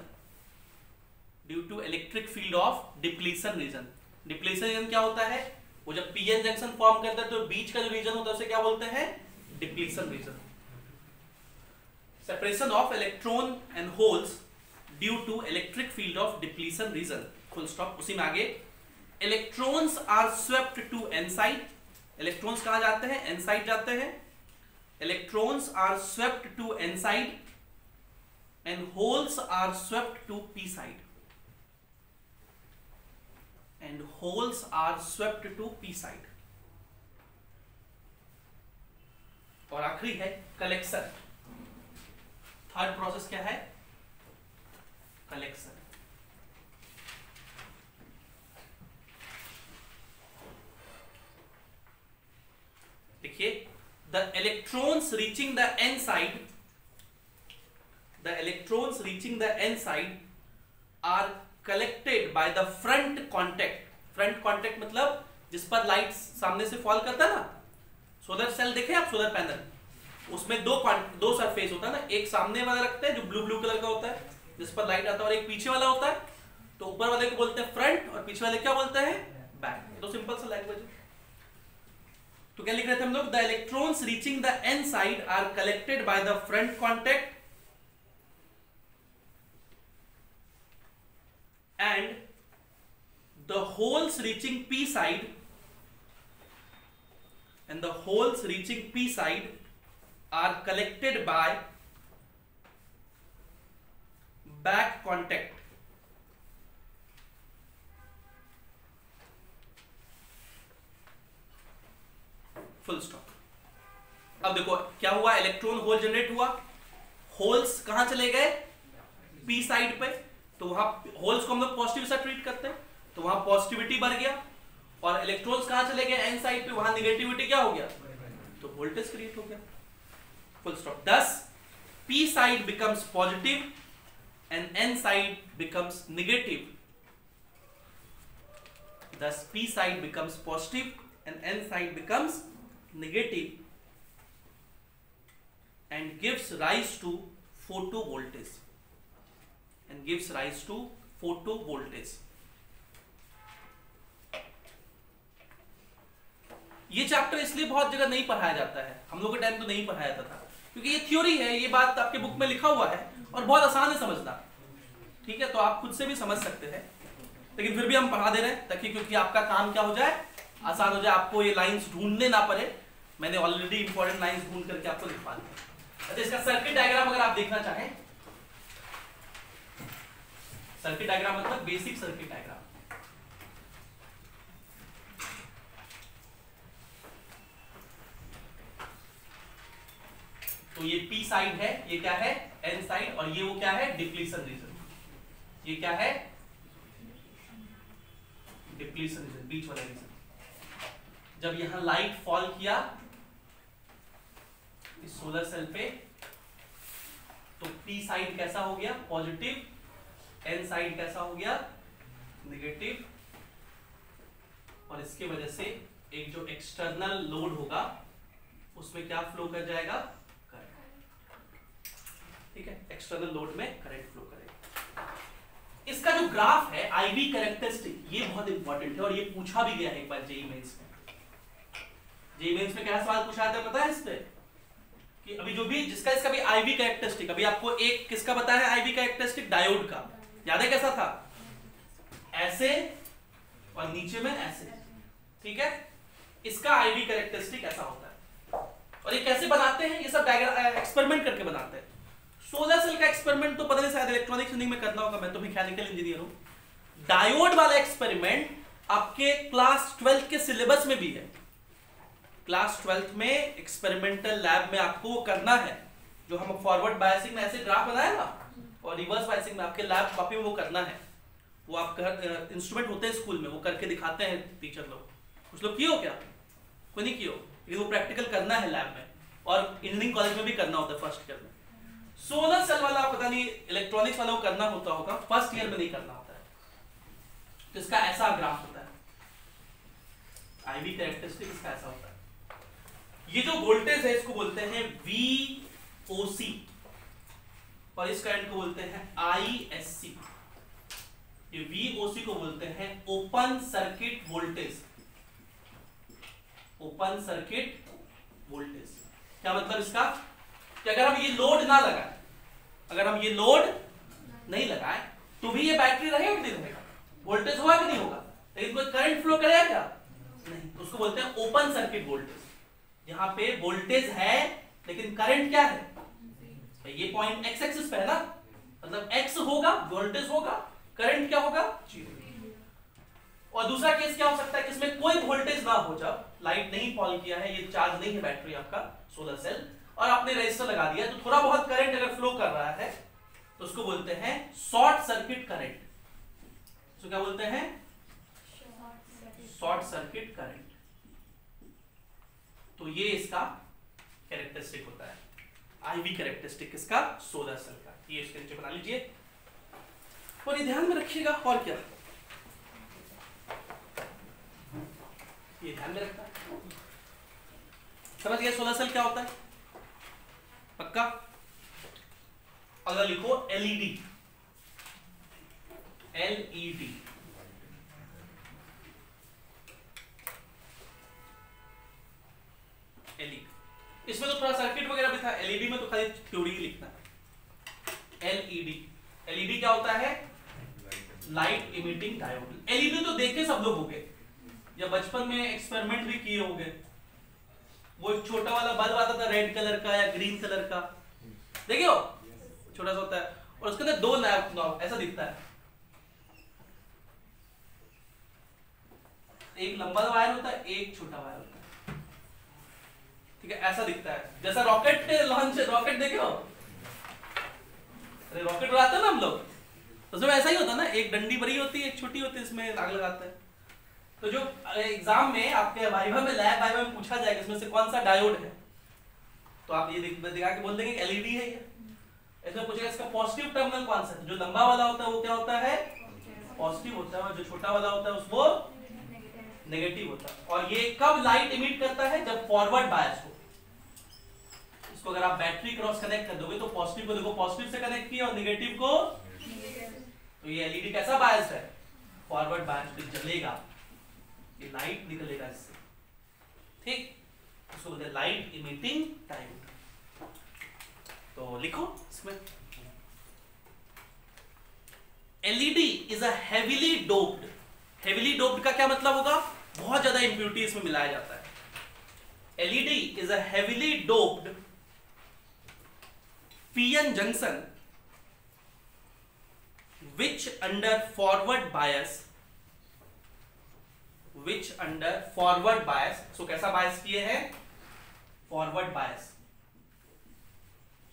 S1: Depletion region क्या होता है? वो जब पीएन जंक्शन फॉर्म करता है तो बीच का जो रीजन होता है उसे क्या बोलते हैं? Depletion region. Separation of electron and holes due to electric field of depletion region. Full stop. उसी में आगे, electrons are swept to n side. Electrons कहाँ जाते हैं? n side जाते हैं. Electrons are swept to n side and holes are swept to p side. And holes are swept to p side. और आखिरी है कलेक्शन. थर्ड प्रोसेस क्या है? कलेक्शन. देखिए, the electrons reaching the N side are collected by the front contact. Front contact मतलब जिस पर लाइट सामने से फॉल करता है ना. सोलर सेल देखे आप, सोलर पैनल, उसमें दो सरफेस होता है ना. एक सामने वाला रखते हैं जो ब्लू कलर का होता है जिस पर लाइट आता है, और एक पीछे वाला होता है. तो ऊपर वाले को बोलते हैं फ्रंट और पीछे वाले क्या बोलते हैं? बैक. तो सिंपल सा लैंग्वेज है. तो क्या लिख रहे थे हम लोग? The electrons reaching the N side are collected by the front contact and the holes reaching P side are collected by back contact. Full stop. अब देखो क्या हुआ? इलेक्ट्रॉन होल जनरेट हुआ. होल्स कहां चले गए? पी साइड पे. तो वहां होल्स को हम लोग पॉजिटिव से ट्रीट करते हैं, तो वहां पॉजिटिविटी बढ़ गया. और इलेक्ट्रॉन्स कहां चले गए? एन साइड पे. वहां नेगेटिविटी क्या हो गया? तो वोल्टेज क्रिएट हो गया. Full stop. Thus, P side becomes positive and N side becomes negative. Thus, P side becomes positive and N side becomes negative and gives rise to photovoltage. ये चैप्टर इसलिए बहुत जगह नहीं पढ़ाया जाता है. हम लोग के टाइम तो नहीं पढ़ाया जाता था क्योंकि ये थ्योरी है. ये बात आपके बुक में लिखा हुआ है और बहुत आसान है समझना. ठीक है, तो आप खुद से भी समझ सकते हैं. लेकिन फिर भी हम पढ़ा दे रहे हैं ताकि क्योंकि आपका काम क्या हो जाए, आसान हो जाए, आपको ये लाइंस ढूंढने ना पड़े। मैंने ऑलरेडी इंपॉर्टेंट लाइंस ढूंढ करके आपको लिखवा दिया। अच्छा, इसका सर्किट डायग्राम अगर आप देखना चाहें, सर्किट डायग्राम मतलब बेसिक सर्किट डायग्राम। तो ये पी साइड है, ये क्या है एन साइड, और ये वो क्या है डिप्लीशन रीजन। ये क्या है डिप्लीशन रीजन, बीच वाला रीजन। जब यहां लाइट फॉल किया इस सोलर सेल पे तो पी साइड कैसा हो गया पॉजिटिव, एन साइड कैसा हो गया नेगेटिव, और इसके वजह से एक जो एक्सटर्नल लोड होगा उसमें क्या फ्लो कर जाएगा करंट। ठीक है, एक्सटर्नल लोड में करंट फ्लो करेगा। इसका जो ग्राफ है आईवी कैरेक्टरिस्टिक, ये बहुत इंपॉर्टेंट है और ये पूछा भी गया है एक बार जेईई मेंस में। जेईई मेंस में क्या सवाल पूछा था पता है इस पे, कि अभी जो भी जिसका इसका भी आईवी कैरेक्टरिस्टिक, अभी आपको एक किसका बताया है आईवी कैरेक्टरिस्टिक, डायोड का। याद है कैसा था, ऐसे और नीचे में ऐसे। ठीक है, इसका आईवी कैरेक्टरिस्टिक ऐसा होता है। और ये कैसे बनाते हैं, ये सब एक्सपेरिमेंट करके बनाते हैं। सोलर सेल का एक्सपेरिमेंट तो पता नहीं शायद इलेक्ट्रॉनिक्स इंजीनियरिंग में करना होगा, मैं तो मैकेनिकल इंजीनियर हूं। डायोड वाला एक्सपेरिमेंट आपके क्लास 12 के सिलेबस में भी है। क्लास 12 में एक्सपेरिमेंटल लैब में आपको करना है, जो हम फॉरवर्ड बायसिंग में ऐसे ग्राफ बनाए ना, और रिवर्स बायसिंग में आपके लैब कॉपी में वो करना है। वो आप इंस्ट्रूमेंट होते हैं स्कूल में, वो करके दिखाते हैं टीचर लोग। कुछ लोग किए हो क्या, कोई नहीं किए हो, लेकिन वो प्रैक्टिकल करना है लैब में, और इंजीनियरिंग कॉलेज में भी करना होता है फर्स्ट ईयर में। सोलर सेल वाला पता नहीं इलेक्ट्रॉनिक्स वाला को करना होता होगा, फर्स्ट ईयर में नहीं करना होता है। तो इसका ऐसा ग्राफ होता है, आईवी कैरेक्टरिस्टिक इसका ऐसा होता है। ये जो वोल्टेज है इसको बोलते हैं VOC, और इस करंट को बोलते हैं ISC। ये VOC को बोलते हैं open circuit voltage. Open circuit voltage क्या मतलब इसका, कि अगर हम ये लोड ना लगाए, अगर हम ये लोड नहीं लगाए तो भी ये बैटरी रहेगा कि नहीं रहेगा, वोल्टेज होगा कि नहीं होगा, लेकिन कोई करंट फ्लो करेगा क्या नहीं। तो उसको बोलते हैं ओपन सर्किट वोल्टेज। यहाँ पे वोल्टेज है लेकिन करंट क्या है, तो ये पॉइंट एक्स एक्सिस पे है ना, मतलब एक्स होगा वोल्टेज होगा, करंट क्या होगा 0। और दूसरा केस क्या हो सकता है कि इसमें कोई वोल्टेज ना हो, जब लाइट नहीं फॉल किया है, ये चार्ज नहीं है बैटरी आपका सोलर सेल, और आपने रेजिस्टर लगा दिया, तो थोड़ा बहुत करंट अगर फ्लो कर रहा है तो उसको बोलते हैं शॉर्ट सर्किट करंट। तो क्या बोलते हैं शॉर्ट सर्किट करंट। तो ये इसका कैरेक्टरिस्टिक होता है, आईवी कैरेक्टरिस्टिक इसका सोलर सेल का। ये इसके नीचे बना लीजिए और ये ध्यान में रखिएगा। और क्या ये ध्यान में रखना है, समझ गया सोलर सेल क्या होता है पक्का। अगर लिखो LED, LED इसमें तो थोड़ा सर्किट वगैरह भी था, LED में तो खाली थ्योरी ही लिखना है। LED क्या होता है, लाइट इमिटिंग डायोड। LED तो देखे सब लोग होंगे, या बचपन में एक्सपेरिमेंट भी किए होंगे। वो एक छोटा वाला बल्ब आता था रेड कलर का या ग्रीन कलर का, देखियो छोटा सा होता है, और उसके अंदर 2 नॉब ऐसा दिखता है। एक लंबा वायर होता है, एक छोटा वायर होता है। ठीक है, ऐसा दिखता है जैसा रॉकेट लॉन्च, रॉकेट देखे हो, अरे रॉकेट उड़ाते हैं ना हम लोग, तो उसमें ऐसा ही होता है ना, एक डंडी बड़ी होती है, एक छोटी होती है, इसमें आग लगाते हैं। तो जो एग्जाम में आपके वाइवा में, लैब वाइवा में पूछा जाएगा इसमें से कौन सा डायोड है, तो आप ये दिखा के बोल देंगे LED है ये। इसमें पूछेगा इसका पॉजिटिव टर्मिनल कौन सा है, जो लंबा वाला होता है वो क्या होता है पॉजिटिव होता है, और जो छोटा वाला होता है वो नेगेटिव होता है। और ये कब लाइट इमिट करता है, जब फॉरवर्ड बायस हो। इसको अगर आप बैटरी क्रॉस कनेक्ट कर दोगे तो पॉजिटिव को देखो पॉजिटिव से कनेक्ट किया और नेगेटिव को, तो ये LED कैसा बायस्ड है, फॉरवर्ड बायस्ड, जलेगा, ये लाइट निकलेगा इससे। ठीक, इसको बोलते हैं लाइट इमिटिंग डायोड। तो लिखो इसमें LED is a heavily doped heavily doped का क्या मतलब होगा? बहुत ज्यादा इंप्योरिटी इसमें मिलाया जाता है। LED is a heavily doped PN junction which under forward bias, so कैसा बायस किए हैं? Forward bias.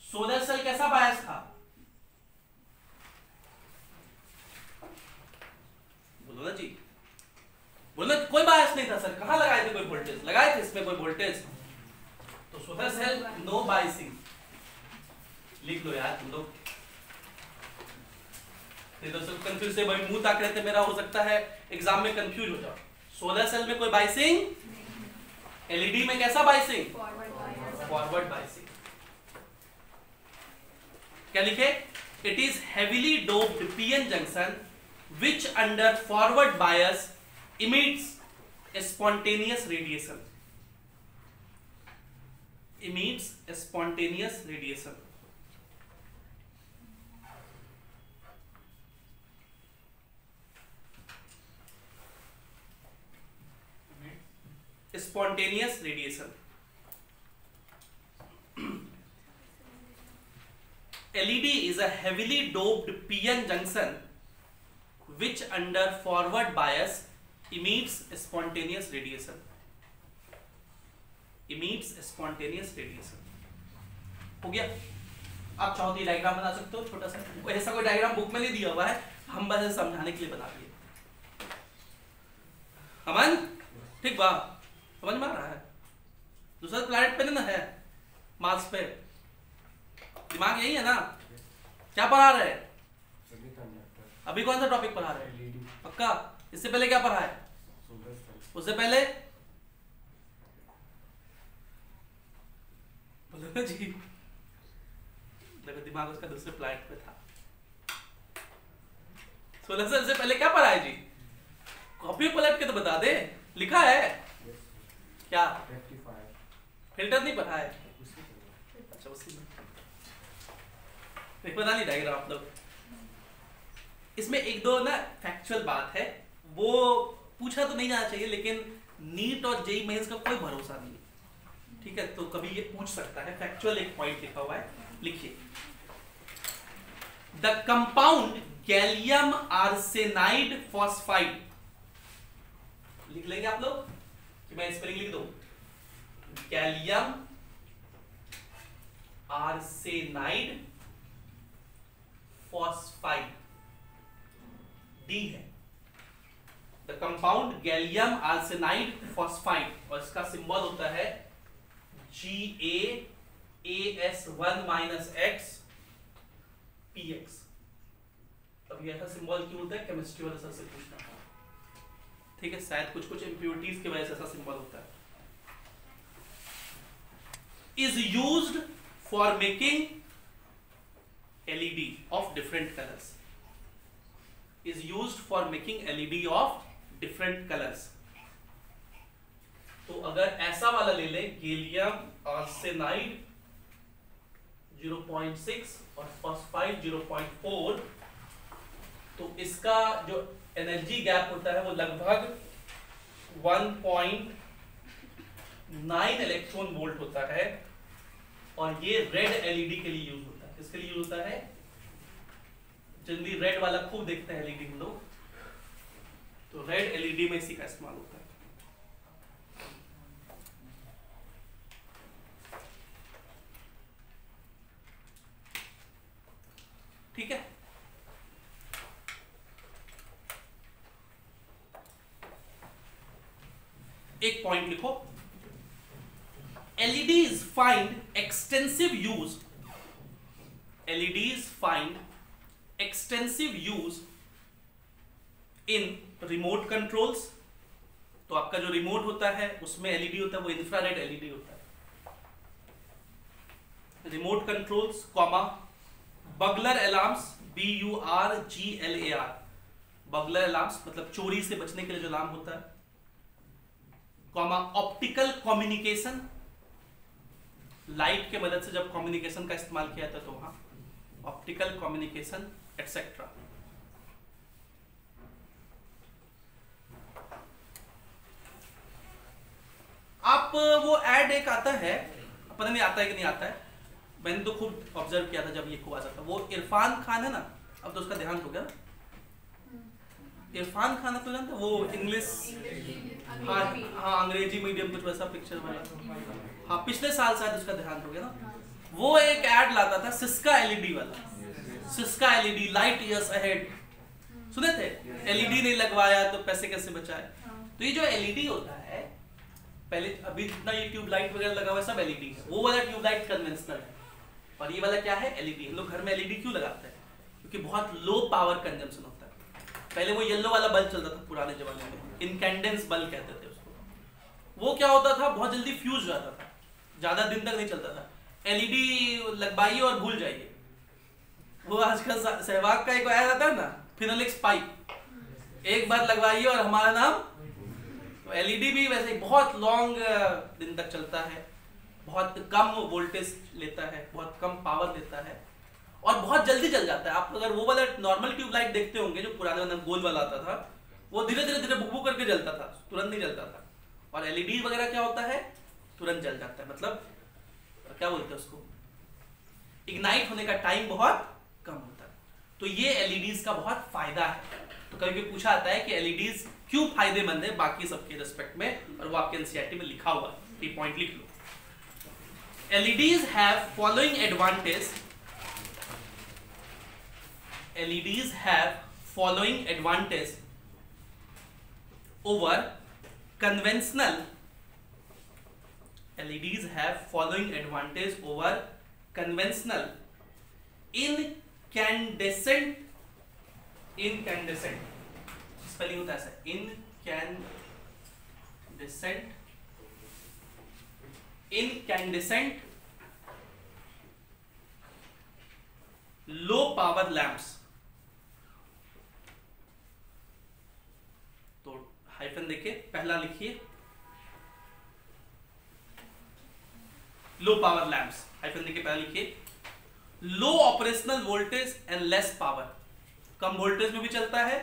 S1: सोलर सेल कैसा बायस था? बोलो ना जी, बोलो। कोई बायस नहीं था सर। कहां लगाए थे कोई वोल्टेज? लगाए थे इसमें कोई वोल्टेज? तो सोलर सेल नो बायसिंग। लिख लो यार तुम लोग, तो सब कंफ्यूज है भाई, मुंह ताक रहे थे मेरा, हो सकता है एग्जाम में कंफ्यूज हो जाओ। सोलर सेल में कोई बाइसिंग, एलईडी में कैसा बाइसिंग? Forward biasing. क्या लिखे? It is heavily doped PN junction which under forward bias emits spontaneous radiation. Emits spontaneous radiation. Spontaneous radiation. LED is a heavily doped PN junction which under forward bias emits spontaneous radiation. Emits spontaneous radiation. हो गया? आप चाहो तो डायग्राम बना सकते हो छोटा सा। ऐसा कोई डायग्राम बुक में नहीं दिया हुआ है, हम बस समझाने के लिए बना दिए। अमन ठीक बा? समझ में आ रहा है? दूसरा प्लैनेट पे नहीं ना है, मार्स पे। दिमाग यही है ना? क्या पढ़ा रहे? अभी कौन सा टॉपिक पढ़ा रहे? पक्का? इससे पहले क्या पढ़ा है? उससे पहले बोलो ना जी। देखो दिमाग उसका दूसरे प्लैनेट पे था। सोलर सेल से पहले क्या पढ़ा है जी? कॉपी पलट के तो बता दे, लिखा है क्या? फिल्टर नहीं पढ़ा है? अच्छा उसी में बना नहीं डायग्राम आप लोग। इसमें एक दो ना फैक्चुअल बात है, वो पूछा तो नहीं जाना चाहिए, लेकिन नीट और जेईई मेंस का कोई भरोसा नहीं है, ठीक है? तो कभी ये पूछ सकता है। फैक्चुअल एक पॉइंट लिखा हुआ है, लिखिए। The compound gallium arsenide phosphide. लिख लेंगे आप लोग कि मैं स्पेलिंग लिख दूं? गैलियम आर्सेनाइड फॉस्फाइड, डी है। The compound gallium arsenide phosphide, और इसका सिंबल होता है GaAs1 - X PX। अब ये ऐसा सिंबल क्यों होता है? केमिस्ट्री वाले सर से पूछना, ठीक है? शायद कुछ कुछ इंप्योरिटीज की वजह से ऐसा सिंबल होता है। Is used for making LED of different colors. Is used for making LED of different colors. तो अगर ऐसा वाला ले ले, गैलियम आर्सेनाइड 0.6 और फॉस्फाइड 0.4, तो इसका जो एनर्जी गैप होता है वो लगभग 1.9 इलेक्ट्रॉन वोल्ट होता है, और ये रेड LED के लिए यूज होता है। किसके लिए यूज होता है? जनरली रेड वाला खूब देखते हैं LED हम लोग, तो रेड LED में इसी का इस्तेमाल होता है। ठीक है? एक पॉइंट लिखो। LEDs find extensive use. LEDs find extensive use in remote controls. तो आपका जो रिमोट होता है उसमें LED होता है, वो इंफ्रारेड LED होता है। Remote controls, bugler alarms, BURGLAR, bugler alarms मतलब चोरी से बचने के लिए जो अलार्म होता है, ऑप्टिकल कम्युनिकेशन, लाइट के मदद से जब कम्युनिकेशन का इस्तेमाल किया था तो वहां ऑप्टिकल कम्युनिकेशन एटसेट्रा। वो ऐड एक आता है, पता नहीं आता है कि नहीं आता है, मैंने तो खुद ऑब्जर्व किया था जब ये खूब आता था। वो इरफान खान है ना, अब तो उसका देहांत हो गया। इरफान खान तो जानते, वो इंग्लिश, हाँ अंग्रेजी मीडियम कुछ वैसा पिक्चर वाला, हाँ पिछले साल शायद उसका देहांत हो गया ना। वो एक ऐड लाता था सिस्का एलईडी वाला, Syska LED light years ahead, सुने थे? एलईडी नहीं लगवाया तो पैसे कैसे बचाए। तो ये जो एलईडी होता है, पहले अभी जितना ये ट्यूबलाइट वगैरह लगा हुआ है सब एलईडी है, वो वाला ट्यूबलाइट कन्वेंशनल है, और ये वाला क्या है? एलईडी। हम लोग घर में एलईडी क्यों लगाते हैं? क्योंकि बहुत लो पावर कंजम्पशन होता है। पहले वो येलो वाला बल्ब चलता था पुराने जमाने में, इनकैंडेंस बल्ब कहते थे उसको। वो क्या होता था, बहुत जल्दी फ्यूज हो जाता था, ज्यादा दिन तक नहीं चलता था। एलईडी लगवाइए और भूल जाइए। वो आजकल सहवाग का एक ऐड आता है ना, फिनोलिक्स पाइप, एक बार लगवाइए और हमारा नाम। तो एलईडी भी वैसे बहुत लॉन्ग दिन तक चलता है, बहुत कम वोल्टेज लेता है, बहुत कम पावर लेता है, और बहुत जल्दी जल जाता है। आप अगर वो वाला नॉर्मल ट्यूबलाइट देखते होंगे जो पुराने वाला गोल वाला आता था, वो धीरे धीरे बुक करके जलता था, तुरंत नहीं जलता था। और एलईडी वगैरह क्या होता है, तुरंत जल जाता है, मतलब क्या बोलते हैं उसको, इग्नाइट होने का टाइम बहुत कम होता है। तो ये एलईडीज का बहुत फायदा है। तो कभी भी पूछा आता है कि एलईडीज क्यों फायदेमंद है बाकी सबके रिस्पेक्ट में, और वो आपके एनसीईआरटी में लिखा हुआ है, ये पॉइंट लिख लो। LEDs have following advantage, LEDs have following advantage over conventional. LEDs have following advantage over conventional incandescent spelling होता है ऐसा, incandescent low power lamps। तो हाइफन देखिए, पहला लिखिए लो पावर लैंप्स, हाइफन देखिए पहला लिखिए low operational voltage and less power, कम वोल्टेज में भी चलता है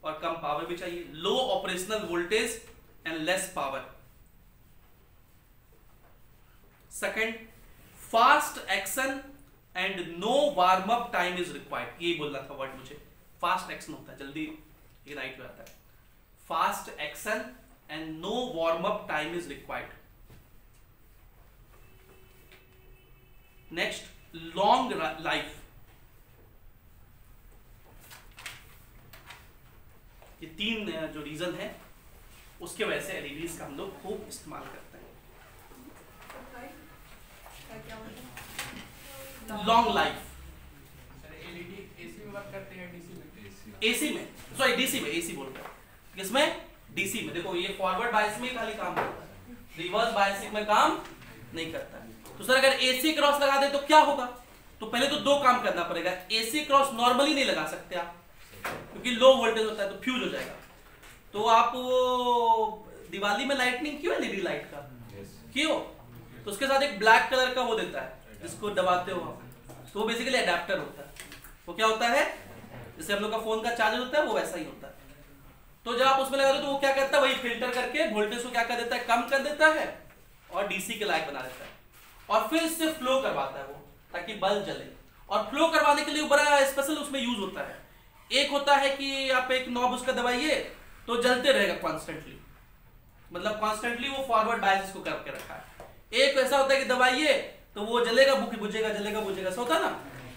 S1: और कम पावर भी चाहिए। Low operational voltage and less power. Second, fast action and no warm up time is required. यही बोलना था वर्ड मुझे, फास्ट एक्शन होता है, जल्दी ये लाइट हो जाता है। Fast action and no warm up time is required. Next, long life. ये तीन जो रीजन है उसके वजह से एलईडीज का हम लोग खूब इस्तेमाल करते हैं। Long life.
S2: एसी में वर्क करते हैं, डीसी में?
S1: एसी में, सॉरी डीसी में, एसी बोल रहे हैं, किसमें? डीसी में। देखो ये फॉरवर्ड बायस में खाली काम करता है, रिवर्स बायसिंग में काम नहीं करता है। तो सर अगर एसी क्रॉस लगा दे तो क्या होगा? तो पहले तो दो काम करना पड़ेगा। एसी क्रॉस नॉर्मली नहीं लगा सकते आप, क्योंकि लो वोल्टेज होता है तो फ्यूज हो जाएगा। तो आप वो दिवाली में लाइटनिंग क्यों एलईडी लाइट का क्यों? तो उसके साथ एक ब्लैक कलर का वो देता है जिसको दबाते हो आप, तो वो बेसिकली अडेप्टर होता है। वो क्या होता है, जैसे हम लोग का फोन का चार्जर होता है वो वैसा ही होता है। तो जब आप उसमें लगा दो तो वो क्या करता है, वही फिल्टर करके वोल्टेज को क्या कर देता है, कम कर देता है और डीसी के लायक बना देता है, और फिर इससे फ्लो करवाता है वो, ताकि बल्ब जले। और फ्लो करवाने के लिए बड़ा स्पेशल उसमें यूज होता है। एक होता है कि आप एक नॉब उसका दबाइए तो जलते रहेगा कॉन्स्टेंटली, मतलब कॉन्स्टेंटली वो फॉरवर्ड बायस को करके रखा है। एक ऐसा होता है कि दबाइए तो वो जलेगा बुझेगा, जलेगा बुझेगा, ऐसा होता है ना।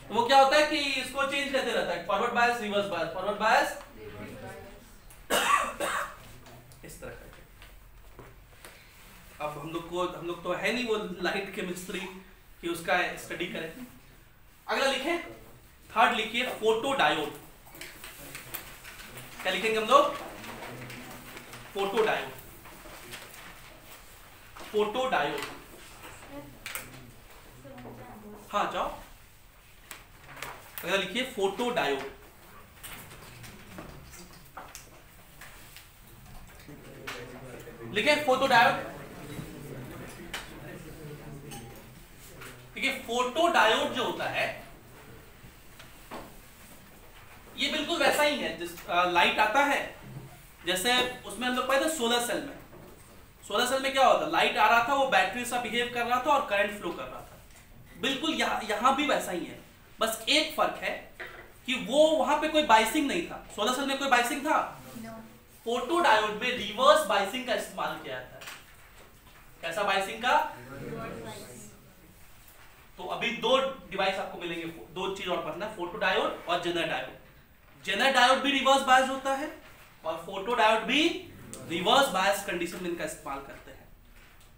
S1: तो वो क्या होता है कि इसको चेंज करते रहता है, forward bias, reverse bias, forward bias, इस तरह करके। अब हम लोग तो है नहीं वो लाइट केमिस्ट्री कि उसका स्टडी करें। अगला लिखें, थर्ड लिखिए फोटो डायोड। क्या लिखेंगे हम लोग? Photo diode. फोटो डायोड, हाँ जाओ। अगला लिखिए फोटो डायोड। लिखे फोटो डायोड। देखिए फोटो डायोड जो होता है ये बिल्कुल वैसा ही है जिस लाइट आता है, जैसे उसमें हम लोग पाए थे सोलर सोलर सेल में क्या होता है, लाइट आ रहा था, वो बैटरी सा बिहेव कर रहा था और करंट फ्लो कर रहा था। बिल्कुल यहां भी वैसा ही है, बस एक फर्क है कि वो वहां पे कोई बाइसिंग नहीं था। सोलर सेल में कोई बाइसिंग था? फोटो डायोड में रिवर्स बाइसिंग का इस्तेमाल किया जाता है। कैसा बाइसिंग का? तो अभी दो डिवाइस आपको मिलेंगे, दो चीज और पढ़ना, फोटो डायोड और जेनर डायोड। जेनर डायोड भी रिवर्स बायस होता है और फोटो डायोड भी रिवर्स बायस कंडीशन में इनका इस्तेमाल करते हैं।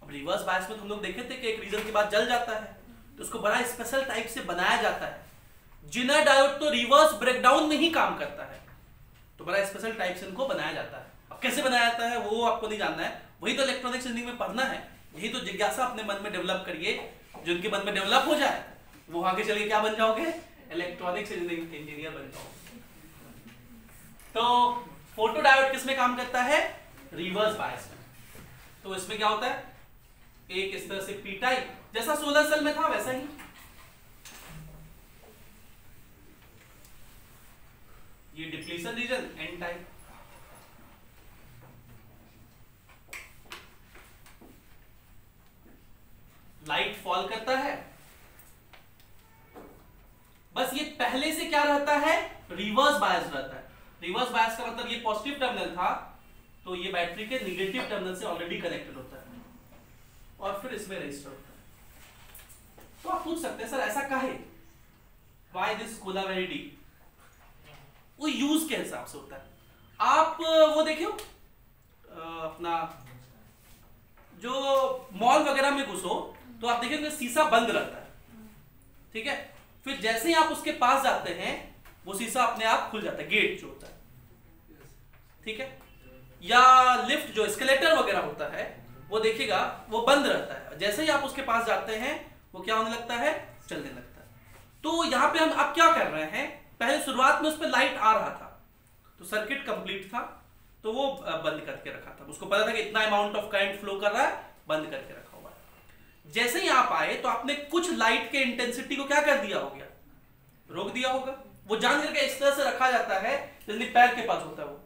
S1: अब रिवर्स बायस में तो हम लोग देखे थे कि एक रीजन के बाद जल जाता है, तो उसको बड़ा स्पेशल टाइप से बनाया जाता है। जेनर डायोड तो रिवर्स ब्रेकडाउन में ही काम करता है, तो बड़ा स्पेशल टाइप से इनको बनाया जाता है। अब कैसे बनाया जाता है वो आपको नहीं जानना है, वही तो इलेक्ट्रॉनिक्स इंजीनियरिंग में पढ़ना है। यही तो जिज्ञासा अपने मन में डेवलप करिए, जो उनके मन में डेवलप हो जाए वो आगे चल के क्या बन जाओगे, इलेक्ट्रॉनिक्स इंजीनियर बन जाओगे। तो फोटो डायोड किस में काम करता है? रिवर्स बायस में। तो इसमें क्या होता है, एक इस तरह से पी टाइप, जैसा सोलर सेल में था वैसा ही, ये depletion region N type, light fall करता है। बस ये पहले से क्या रहता है, रिवर्स बायस रहता है। रिवर्स बायस का मतलब ये पॉजिटिव टर्मिनल था, तो ये बैटरी के निगेटिव टर्मिनल से ऑलरेडी कनेक्टेड होता है और फिर इसमें रजिस्टर होता है। तो आप पूछ सकते हैं सर ऐसा काहे, why this Cola very deep? वो यूज के हिसाब से होता है। आप वो देखियो अपना जो मॉल वगैरह में घुसो तो आप देखेंगे शीशा बंद रहता है, ठीक है, फिर जैसे ही आप उसके पास जाते हैं वो शीशा अपने आप खुल जाता है, गेट जो होता है, ठीक है। या लिफ्ट जो एस्केलेटर वगैरह होता है वो देखिएगा वो बंद रहता है, जैसे ही आप उसके पास जाते हैं वो क्या होने लगता है, चलने लगता है। तो यहां पे हम अब क्या कर रहे हैं, पहले शुरुआत में उस पर लाइट आ रहा था तो सर्किट कंप्लीट था, तो वो बंद करके रखा था, उसको पता था कि इतना अमाउंट ऑफ करंट फ्लो कर रहा है, बंद करके रखा हुआ है। जैसे ही आप आए तो आपने कुछ लाइट के इंटेंसिटी को क्या कर दिया होगा, रोक दिया होगा। वो जान करके इस तरह से रखा जाता है जैसे पैर के पास होता है वो,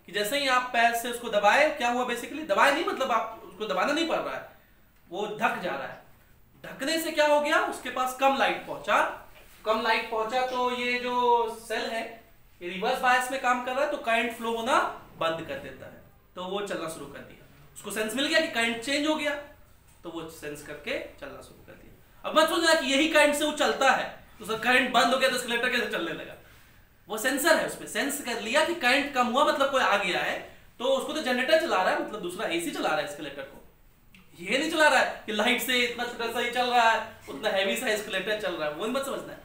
S1: कि जैसे ही आप पैर से उसको दबाए, क्या हुआ बेसिकली, दबाए नहीं मतलब आप उसको दबाना नहीं पड़ रहा है, वो ढक जा रहा है। ढकने से क्या हो गया, उसके पास कम लाइट पहुंचा, कम लाइट पहुंचा तो ये जो सेल है ये रिवर्स बायस में काम कर रहा है, तो करंट फ्लो होना बंद कर देता है, तो वो चलना शुरू कर दिया। उसको सेंस मिल गया कि करंट चेंज हो गया, तो वो सेंस करके चलना शुरू कर दिया। अब मत सोचना कि यही करंट से वो चलता है, तो सर करंट बंद हो गया तो एस्केलेटर कैसे चलने लगा। वो सेंसर है, उसमें सेंस कर लिया कि करंट कम हुआ मतलब कोई आ गया है, तो उसको तो जनरेटर चला रहा है, मतलब दूसरा एसी चला रहा है एस्केलेटर को, ये नहीं चला रहा है कि लाइट से इतना छोटा सा ही चल रहा है, उतना हैवी सा एस्केलेटर चल रहा है, वो मत समझना है।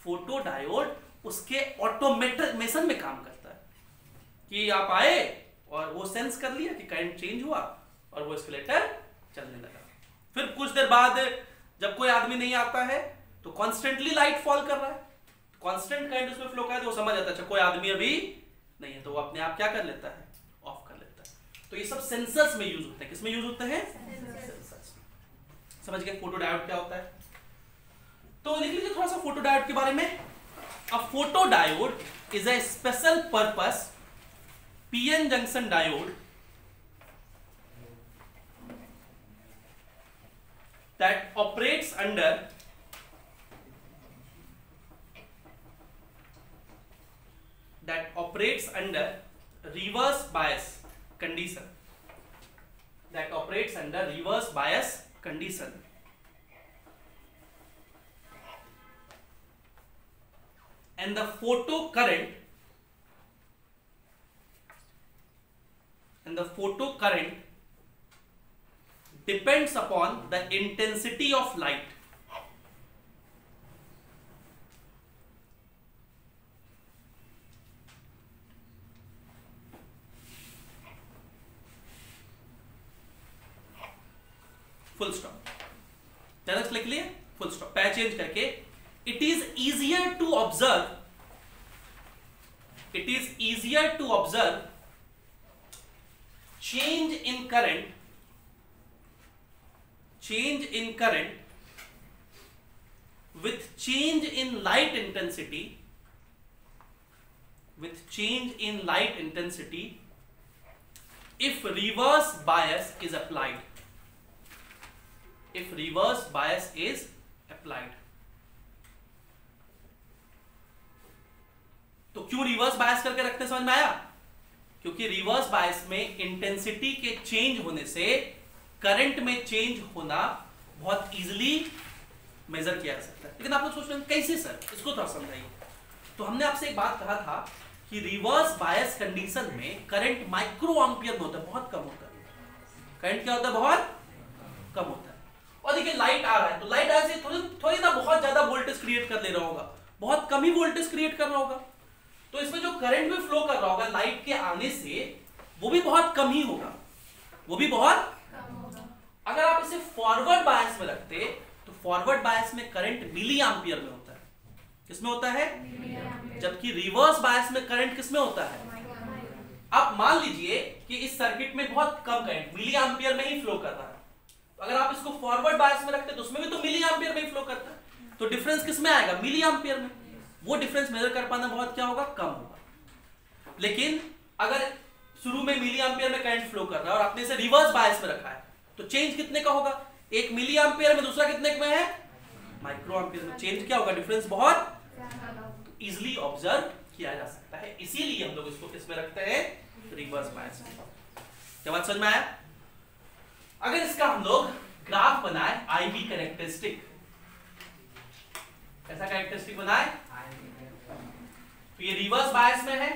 S1: फोटो डायोड उसके ऑटोमेशन में काम करता है कि आप आए और वो सेंस कर लिया कि करंट चेंज हुआ और वो एस्केलेटर चलने लगा। फिर कुछ देर बाद जब कोई आदमी नहीं आता है तो कॉन्स्टेंटली लाइट फॉल कर रहा है, कांस्टेंट करंट उसमें फ्लो कर रहा है, तो वो समझ आता है अच्छा कोई आदमी अभी नहीं है, तो वो अपने आप क्या कर लेता है, ऑफ कर लेता है। तो ये सब सेंसर्स में यूज होते हैं। किसमें यूज होते हैं, सेंसर्स में। समझ गए फोटो डायोड क्या होता है। तो लिख लीजिए थोड़ा सा फोटो डायोड के बारे में। A photodiode is a special purpose PN junction diode that operates under reverse bias condition, that operates under reverse bias condition, and the photo current depends upon the intensity of light. Full stop, ज्यादा लिख लिए, फुल स्टॉप, पैर चेंज करके। It is easier to observe change in current with change in light intensity if reverse bias is applied, if reverse bias is applied, तो क्यों रिवर्स बायस करके रखते, समझ में आया? क्योंकि रिवर्स बायस में इंटेंसिटी के चेंज होने से करंट में चेंज होना बहुत इजीली मेजर किया जा सकता है। लेकिन आप लोग सोच रहे हैं कैसे सर, इसको थोड़ा समझाइए। तो हमने आपसे एक बात कहा था कि रिवर्स बायस कंडीशन में करंट माइक्रो एम्पियर में होता है, बहुत कम होता है। करंट क्या होता है? बहुत कम होता है। और देखिए लाइट आ रहा है, तो लाइट आने से थोड़ी ना बहुत ज्यादा वोल्टेज क्रिएट कर ले रहा होगा, बहुत कम ही वोल्टेज क्रिएट कर रहा होगा। तो इसमें जो करंट भी फ्लो कर रहा होगा लाइट के आने से, वो भी बहुत कम ही होगा, वो भी बहुत कम होगा। अगर आप इसे फॉरवर्ड बायस में रखते तो फॉरवर्ड बायस में करंट मिली एम्पियर में होता है। किसमें होता है? जबकि रिवर्स बायस में करंट किसमें होता है? आप मान लीजिए कि इस सर्किट में बहुत कम करंट मिली एम्पियर में ही फ्लो कर रहा है, तो अगर आप इसको फॉरवर्ड बायस में रखते तो उसमें भी तो मिली एम्पियर में ही फ्लो करता है, तो डिफरेंस किसमें आएगा? मिली एम्पियर में। वो डिफरेंस मेजर कर पाना बहुत क्या होगा? कम होगा। लेकिन अगर शुरू में मिली एम्पियर में करंट फ्लो कर रहा है और आपने इसे रिवर्स बायस में रखा है, तो चेंज कितने का होगा? एक मिली एम्पियर में, दूसरा कितने में है? माइक्रो एम्पियर में। चेंज क्या होगा? डिफरेंस बहुत इजीली ऑब्जर्व किया जा सकता है। इसीलिए हम लोग इसको किस में रखते हैं? रिवर्स बायस में। क्या बात समझ में आया? अगर इसका हम लोग ग्राफ बनाए, आईवी कैरेक्टरिस्टिक, ऐसा कैरेक्टरिस्टिक बनाए, तो ये रिवर्स बायस में है।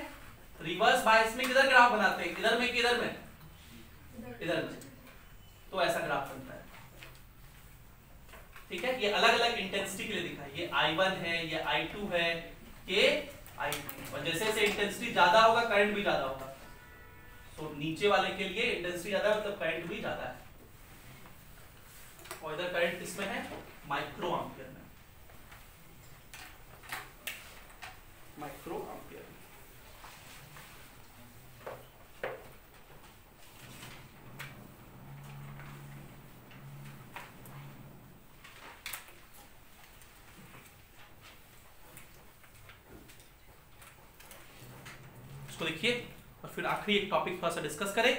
S1: रिवर्स बायस में किधर ग्राफ बनाते हैं? इधर में कि इधर में? इधर में। तो ऐसा ग्राफ बनता है। ठीक है, ये अलग अलग इंटेंसिटी के लिए दिखा है। ये I1 है, ये I2 है, ये I3। और जैसे जैसे इंटेंसिटी ज्यादा होगा करंट भी ज्यादा होगा। तो नीचे वाले के लिए इंटेंसिटी ज्यादा है, मतलब करंट भी ज्यादा है। और इधर करंट किसमें है? माइक्रो एम्पियर में। Micro ampere. इसको देखिए और फिर आखिरी एक टॉपिक थोड़ा सा डिस्कस करें,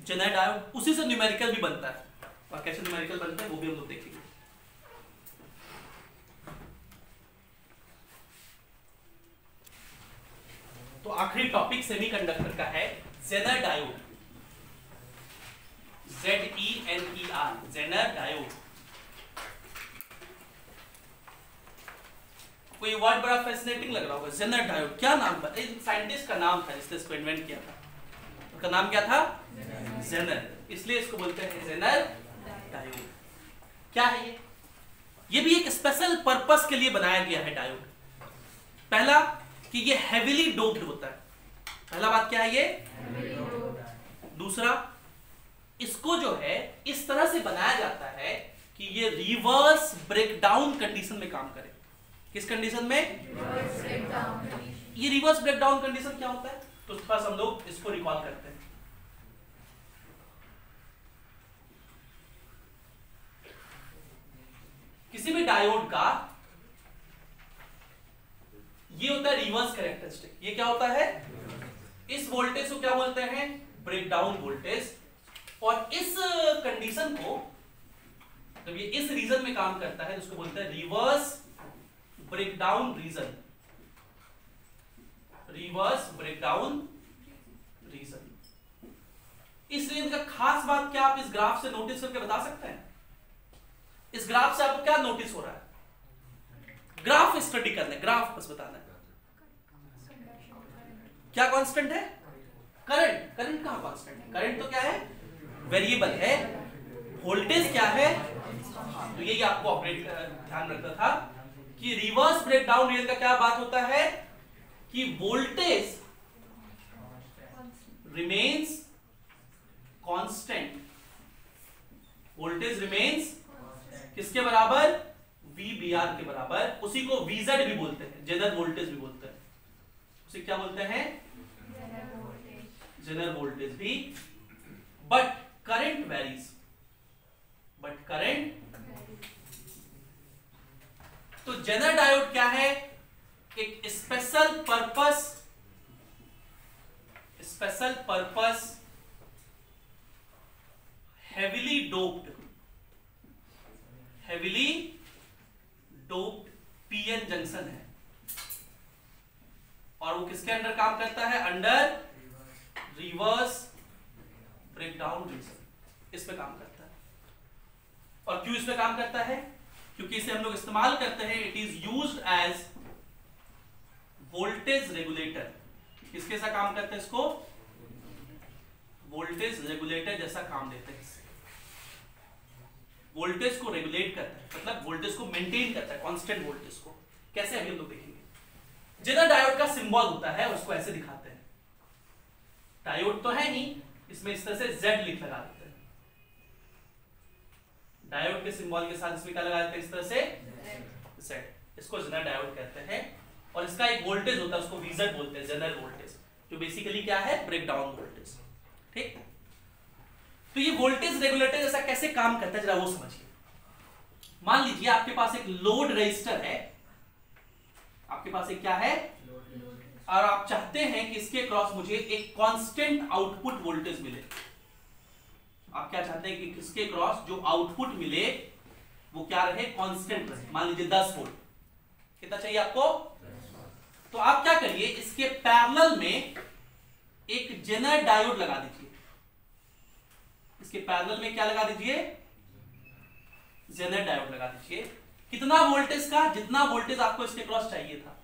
S1: जेनर डायोड। उसी से न्यूमेरिकल भी बनता है, और कैसे न्यूमेरिकल बनता है वो भी हम लोग देखेंगे। तो आखिरी टॉपिक सेमीकंडक्टर का है, Zener diode. ZENER, Zener diode. कोई वर्ड बड़ा फैसिनेटिंग लग रहा होगा, जेनर डायोड। क्या नाम था? साइंटिस्ट का नाम था जिसने इसको इन्वेंट किया था, उसका नाम क्या था? जेनर। इसलिए इसको बोलते हैं जेनर डायोड। क्या है ये? ये भी एक स्पेशल पर्पस के लिए बनाया गया है डायोड। पहला कि ये हेवीली डोप्ड होता है, पहला बात क्या है ये। दूसरा, इसको जो है इस तरह से बनाया जाता है कि ये रिवर्स ब्रेकडाउन कंडीशन में काम करे। किस कंडीशन में? ये रिवर्स ब्रेकडाउन कंडीशन क्या होता है? तो थोड़ा सा हम लोग इसको रिकॉल करते हैं। किसी भी डायोड का ये होता है रिवर्स कैरेक्टरिस्टिक। ये क्या होता है? इस वोल्टेज को क्या बोलते हैं? Breakdown voltage. और इस कंडीशन को, जब ये इस रीजन में काम करता है, उसको बोलते हैं reverse breakdown region. Reverse breakdown region. इस रीजन का खास बात क्या आप इस ग्राफ से नोटिस करके बता सकते हैं? इस ग्राफ से आपको क्या नोटिस हो रहा है? ग्राफ स्टडी करना है, ग्राफ बस बताना है। क्या कांस्टेंट है? करंट। करंट कहां कांस्टेंट है? करंट तो क्या है? वेरिएबल है। वोल्टेज क्या है? तो यही आपको ऑपरेट ध्यान रखना था कि रिवर्स ब्रेकडाउन रीजन का क्या बात होता है कि voltage remains constant. Voltage remains किसके बराबर? VBR के बराबर। उसी को VZ भी बोलते हैं, जेनर वोल्टेज भी बोलते हैं। उसे क्या बोलते हैं? जेनर वोल्टेज भी। But current varies. But current. तो जेनर डायोड क्या है? एक स्पेशल पर्पस किसके अंडर काम करता है? अंडर रिवर्स ब्रेकडाउन रीजन, इस पे काम करता है। और क्यों इस पे काम करता है? क्योंकि इसे हम लोग इस्तेमाल करते हैं, it is used as voltage regulator. किसके सा काम करते हैं इसको? वोल्टेज रेगुलेटर जैसा काम देते हैं। वोल्टेज को रेगुलेट करता है, मतलब वोल्टेज को मेंटेन करता है, कांस्टेंट वोल्टेज को। कैसे अभी हम लोग देखेंगे। जेनर डायोड का सिंबल होता है, उसको ऐसे दिखाते हैं। डायोड तो है नहीं, इसमें इस तरह से Z लिख लगा देते हैं। डायोड के सिंबल के साथ इसमें क्या लगा देते हैं? इस तरह से Z। इसको जेनर डायोड कहते हैं। और इसका एक वोल्टेज होता है, उसको VZ बोलते हैं, जेनर वोल्टेज, जो बेसिकली क्या है? Breakdown voltage. ठीक, तो ये वोल्टेज रेगुलेटर जैसा कैसे काम करता है, जरा वो समझिए। मान लीजिए आपके पास एक लोड रेजिस्टर है, आपके पास एक क्या है? और आप चाहते हैं कि इसके क्रॉस मुझे एक कांस्टेंट आउटपुट वोल्टेज मिले। आप क्या चाहते हैं कि इसके क्रॉस जो आउटपुट मिले वो क्या रहे? कांस्टेंट रहे। मान लीजिए 10 वोल्ट। कितना चाहिए आपको? तो आप क्या करिए, इसके पैरेलल में एक जेनर डायोड लगा दीजिए। इसके पैरेलल में क्या लगा दीजिए? जेनर डायोड लगा दीजिए। कितना वोल्टेज का? जितना वोल्टेज आपको इसके क्रॉस चाहिए था।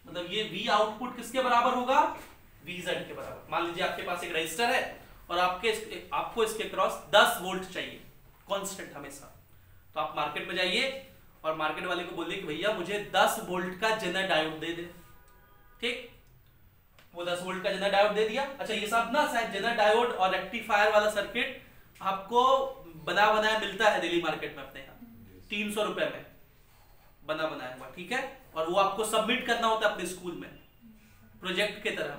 S1: मतलब ये V आउटपुट किसके बराबर होगा? VZ के बराबर। मान लीजिए आपके पास एक रेजिस्टर है और आपको इसके क्रॉस 10 वोल्ट चाहिए, कांस्टेंट हमेशा। तो आप मार्केट में जाइए और मार्केट वाले को बोलिए कि भैया मुझे 10 वोल्ट का जेनर डायोड दे दे। ठीक, वो 10 वोल्ट का जेनर डायोड दे दिया। अच्छा, ये सब ना शायद जेनर डायोड और रेक्टिफायर वाला सर्किट आपको बना बनाया मिलता है दिल्ली मार्केट में अपने यहाँ 300 रुपए में बना बनाया हुआ। ठीक है, और वो आपको सबमिट करना होता है अपने स्कूल में प्रोजेक्ट के तरह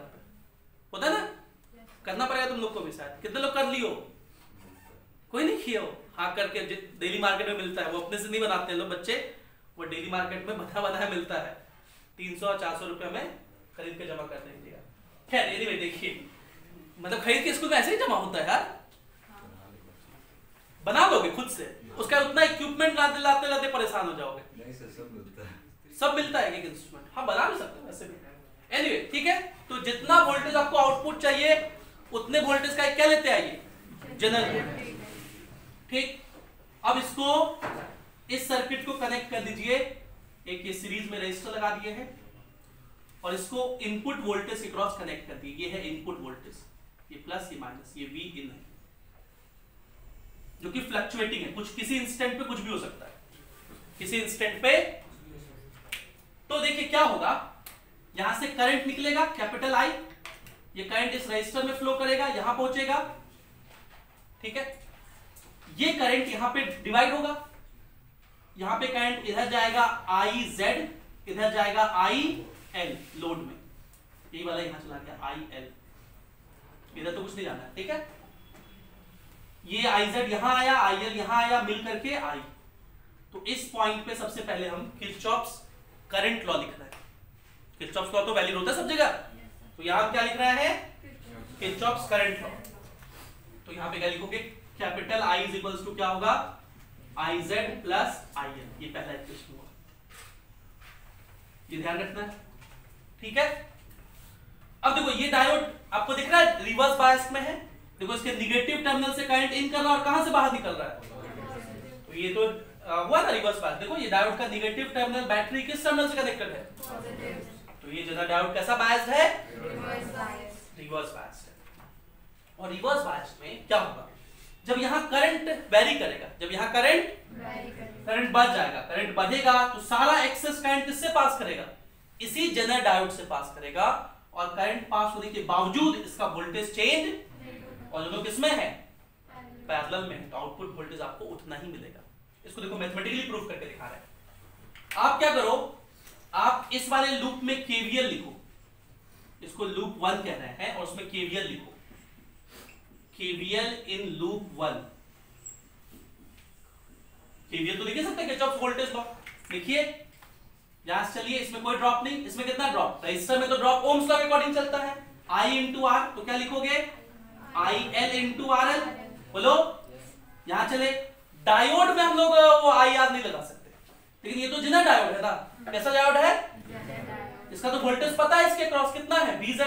S1: होता है ना, करना पड़ेगा तुम लोग को भी। शायद कितने लोग कर लियो? कोई नहीं किया हो? हाँ, करके डेली मार्केट में मिलता है, वो अपने से नहीं बनाते हैं लोग बच्चे, वो डेली मार्केट में बना बनाया मिलता है 300-400 रुपए में खरीद के जमा कर दीजिएगा। खैर एनीवे, देखिए मतलब खरीद के स्कूल में ऐसे ही जमा होता है यार, बना लोगे खुद से, उसका उतना इक्विपमेंट लाते लाते लाते परेशान हो जाओगे।
S2: नहीं सर, सब मिलता है।
S1: सब मिलता है एक इंस्ट्रूमेंट, हाँ बना भी सकते हैं वैसे भी। एनीवे, ठीक है, तो जितना वोल्टेज आपको आउटपुट चाहिए उतने वोल्टेज का क्या लेते आइए? Zener voltage. ठीक, अब इसको इस सर्किट को कनेक्ट कर दीजिए। एक ये सीरीज में रेजिस्टर लगा दिए हैं और इसको इनपुट वोल्टेज के क्रॉस कनेक्ट कर दिए। ये है इनपुट वोल्टेज, ये प्लस ये माइनस, ये V इन है जो कि फ्लक्चुएटिंग है, कुछ किसी इंस्टेंट पे कुछ भी हो सकता है, किसी इंस्टेंट पे। तो देखिए क्या होगा, यहां से करंट निकलेगा कैपिटल I, ये करंट इस रेजिस्टर में फ्लो करेगा, यहां पहुंचेगा। ठीक है, ये करंट यहां पे डिवाइड होगा, यहां पे करंट इधर जाएगा IZ, इधर जाएगा IL लोड में, यही वाला यहां चला गया IL, इधर तो कुछ नहीं जाना है। ठीक है, ये IZ यहां आया, IL यहां आया, मिल करके I। तो इस पॉइंट पे सबसे पहले हम किरचॉफ्स करंट लॉ लिख रहे हैं। किरचॉफ्स लॉ तो वैलिड होता है सब जगह, तो यहां क्या लिख रहे हैं? Kirchhoff's current law. तो यहां पे क्या लिखोगे? Capital I is equals to क्या होगा? IZ प्लस IL, ये पहला इक्वेशन हुआ, ये ध्यान रखना है। ठीक है, अब देखो ये डायोड आपको दिख रहा है रिवर्स बायस में है। देखो इसके निगेटिव टर्मिनल से करंट इन कर रहा है और कहां से बाहर निकल रहा है? तो ये तो हुआ ना रिवर्स बायस। देखो ये डायोड का निगेटिव टर्मिनल बैटरी किस टर्मिनल से कनेक्टेड है? तो ये जो डायोड कैसा बायस्ड है? रिवर्स बायस्ड है। और रिवर्स बायस में क्या होगा? जब यहां करंट वेरी करेगा, जब यहां करंट बढ़ जाएगा, करंट बढ़ेगा तो सारा एक्सेस करंट किससे पास करेगा? इसी जेनर डायोड से पास करेगा। और करंट पास होने के बावजूद इसका वोल्टेज चेंज, और दोनों किसमें है? पैरेलल में है, तो आउटपुट वोल्टेज आपको उतना ही मिलेगा। इसको देखो मैथमेटिकली प्रूफ करके दिखा रहे हैं। आप क्या करो, आप इस वाले लूप में केवीएल लिखो, इसको लूप 1 कह रहे हैं, और उसमें केवीएल लिखो, केवीएल इन लूप 1। केवीएल तो लिख सकते हैं, किरचॉफ्स वोल्टेज लॉ लिखिए। यहां से चलिए, इसमें कोई ड्रॉप नहीं, इसमें कितना ड्रॉप? रजिस्टर में तो ड्रॉप ओम्स लॉ के अकॉर्डिंग चलता है, I इंटू R, तो क्या लिखोगे? IL into RL। बोलो, यहां चले, डायोड में हम लोग वो IR नहीं लगा सकते, लेकिन ये तो जेनर डायोड है ना। कैसा डायोड है? इसका तो वोल्टेज पता है, इसके क्रॉस कितना है VZ,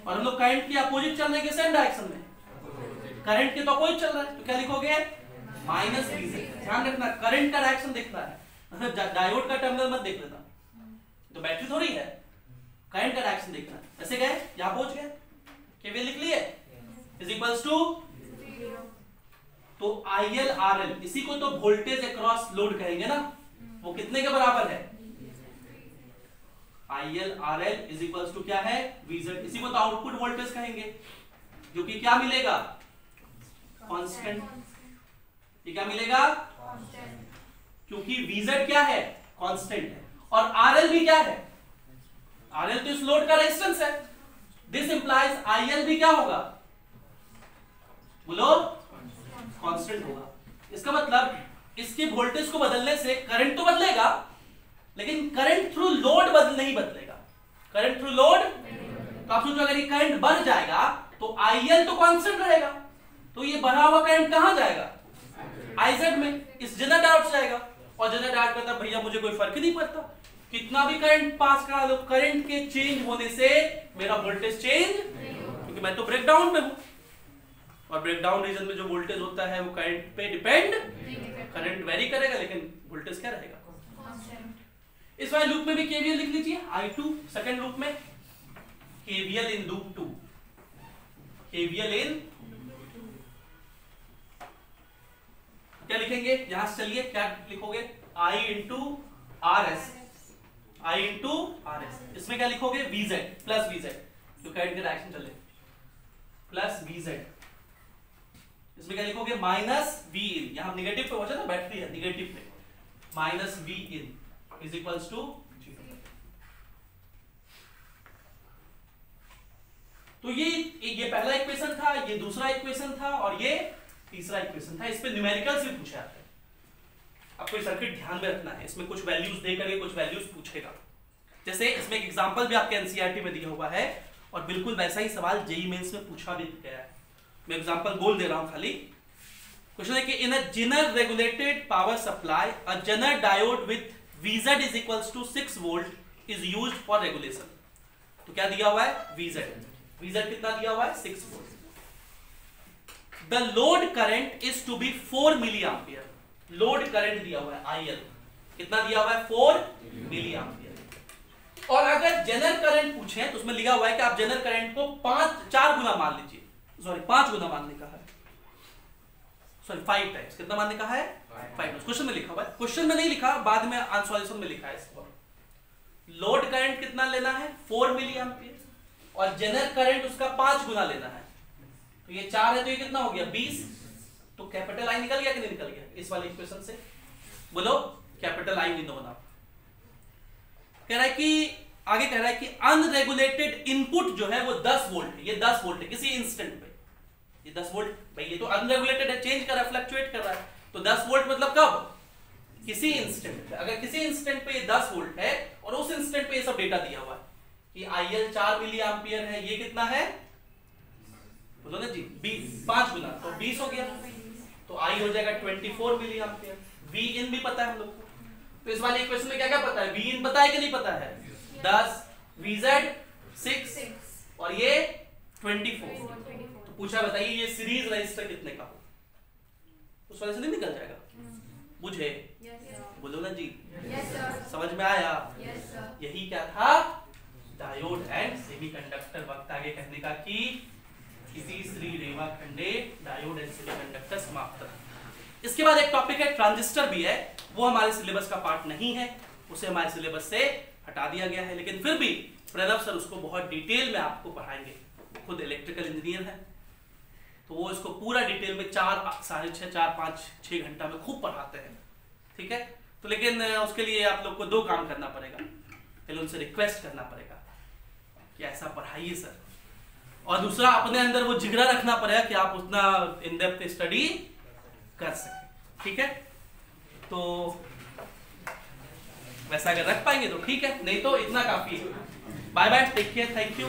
S1: और हम लोग करंट की अपोजिट चल रहे हैं सेम डायरेक्शन में, करंट के तो अपोजिट चल रहा है, तो क्या लिखोगे -VZ। ध्यान रखना करंट का डायरेक्शन देखना है, डायोड का टर्मिनल मत देख लेना, तो बैटरी थोड़ी है, करंट का डायरेक्शन देखना। ऐसे गए यहां पहुंच गए, केवीएल लिख लिए, इज इक्वल्स टू, तो IL RL, इसी को तो वोल्टेज अक्रॉस लोड कहेंगे ना, वो कितने के बराबर है, IL RL is equals to क्या है VZ, इसी को तो आउटपुट वोल्टेज कहेंगे, जो कि क्या मिलेगा कांस्टेंट, ये क्या मिलेगा क्योंकि VZ क्या है कांस्टेंट है, और RL भी क्या है, RL तो इस लोड का रेजिस्टेंस है, दिस इंप्लाइज IL भी क्या होगा, बोलो कांस्टेंट होगा। इसका मतलब इसके वोल्टेज को बदलने से करंट तो बदलेगा, लेकिन करंट थ्रू लोड नहीं बदलेगा, करंट थ्रू लोड, तो आप सोचो अगर ये करंट बढ़ जाएगा तो IL तो कांस्टेंट रहेगा, तो ये बढ़ा हुआ करंट कहां जाएगा IZ में, इस जनर डायोड जाएगा, और जनर डायोड कहता है भैया मुझे कोई फर्क ही नहीं पड़ता, कितना भी करंट पास करा लो, करंट के चेंज होने से मेरा वोल्टेज चेंज, क्योंकि मैं तो ब्रेकडाउन में हूं, और ब्रेकडाउन रीजन में जो वोल्टेज होता है वो करंट पे डिपेंड, करंट वेरी करेगा लेकिन वोल्टेज क्या रहेगा। इस वाले लूप में भी केवीएल लिख लीजिए, I2 सेकंड लूप में, केवीएल इन लूप 2, केवीएल इन, क्या लिखेंगे यहां से चलिए, क्या लिखोगे I into RS, I into RS, इसमें क्या लिखोगे VZ प्लस VZ, जो करंट के डायरेक्शन चले, प्लस VZ, इसमें क्या लिखोगे -V in, यहां नेगेटिव पे पहुंचा ना, बैटरी है नेगेटिव पे, -V in is equals to 0। तो ये पहला इक्वेशन था, ये दूसरा इक्वेशन था, और ये तीसरा इक्वेशन था। इस पे न्यूमेरिकल्स भी पूछे आते हैं, आपको ये सर्किट ध्यान में रखना है, इसमें कुछ वैल्यूज दे करके कुछ वैल्यूज पूछेगा। जैसे इसमें एक एग्जांपल भी आपके एनसीईआरटी में दिया हुआ है, और बिल्कुल वैसा ही सवाल जेईई मेंस में पूछा भी गया है, मैं एग्जांपल बोल दे रहा हूं खाली। क्वेश्चन है कि in a Zener regulated power supply a Zener diode with VZ is equals to 6 volt is used for regulation। तो क्या दिया हुआ है VZ कितना दिया हुआ है 6 volt। The load current is to be 4 milliampere, load current दिया हुआ है IL, कितना दिया हुआ है 4 milliampere। और अगर जनरल करंट पूछे तो उसमें लिखा हुआ है कि आप जनरल करंट को 4 गुना मान लीजिए, सॉरी 5 गुना मानने का है, सॉरी 5 टाइम्स, कितना मानने का है 5 टाइम्स, क्वेश्चन में लिखा हुआ है, क्वेश्चन में नहीं लिखा, बाद में सॉल्यूशन में लिखा है इसको। लोड करंट कितना लेना है 4 मिली एम्पियर, और जनरल करंट उसका 5 गुना लेना है, तो ये 4 है तो ये कितना हो गया 20, तो कैपिटल आई निकल गया कि नहीं निकल गया इस वाले इक्वेशन से, बोलो कैपिटल आई विंडो बना। कह रहा है कि आगे कह रहा है कि अनरेगुलेटेड इनपुट जो है वो 10 वोल्ट है, ये 10 वोल्ट है किसी इंस्टेंट पे, ये 10 वोल्ट भाई, ये तो अनरेगुलेटेड है, चेंज कर रहा है, फ्लक्चुएट कर रहा है, तो 10 वोल्ट मतलब कब किसी इंस्टेंट पे, अगर किसी इंस्टेंट पे ये 10 वोल्ट है और उस इंस्टेंट पे ये सब डेटा दिया हुआ है कि IL 4 मिली एम्पियर है, ये कितना है बोलो ना जी 5 गुना, तो 20 हो गया, तो I हो जाएगा 24 मिली एम्पियर। V in भी पता है हम लोग को, तो इस वाले इक्वेशन में क्या क्या पता है, V in पता है कि नहीं पता है 10, VZ 6 और ये 24। तो पूछा बताइए ये सीरीज रजिस्टर कितने का हो, उस वाले से नहीं निकल जाएगा, बुझे बोलो ना जी, समझ में आया, यही क्या था डायोड एंड सेमीकंडक्टर। वक्त आगे कहने का कि किसी श्री रेवा खंडे डायोड एंड सेमीकंडक्टर समाप्त। इसके बाद एक टॉपिक है ट्रांजिस्टर भी है, वो हमारे सिलेबस का पार्ट नहीं है, उसे हमारे सिलेबस से हटा दिया गया है, लेकिन फिर भी प्रणव सर उसको बहुत डिटेल में आपको पढ़ाएंगे, खुद इलेक्ट्रिकल इंजीनियर है, तो वो इसको पूरा डिटेल में 4, 6.5, 4, 5, 6 घंटा में खूब पढ़ाते हैं, ठीक है। तो लेकिन उसके लिए आप लोग को 2 काम करना पड़ेगा, पहले उनसे रिक्वेस्ट करना पड़ेगा कि ऐसा पढ़ाइए सर, और दूसरा अपने अंदर वो जिगरा रखना पड़ेगा कि आप उतना इन डेप्थ स्टडी कर सकें, ठीक है। तो वैसा अगर रख पाएंगे तो ठीक है, नहीं तो इतना काफी है। Bye bye, take care, thank you.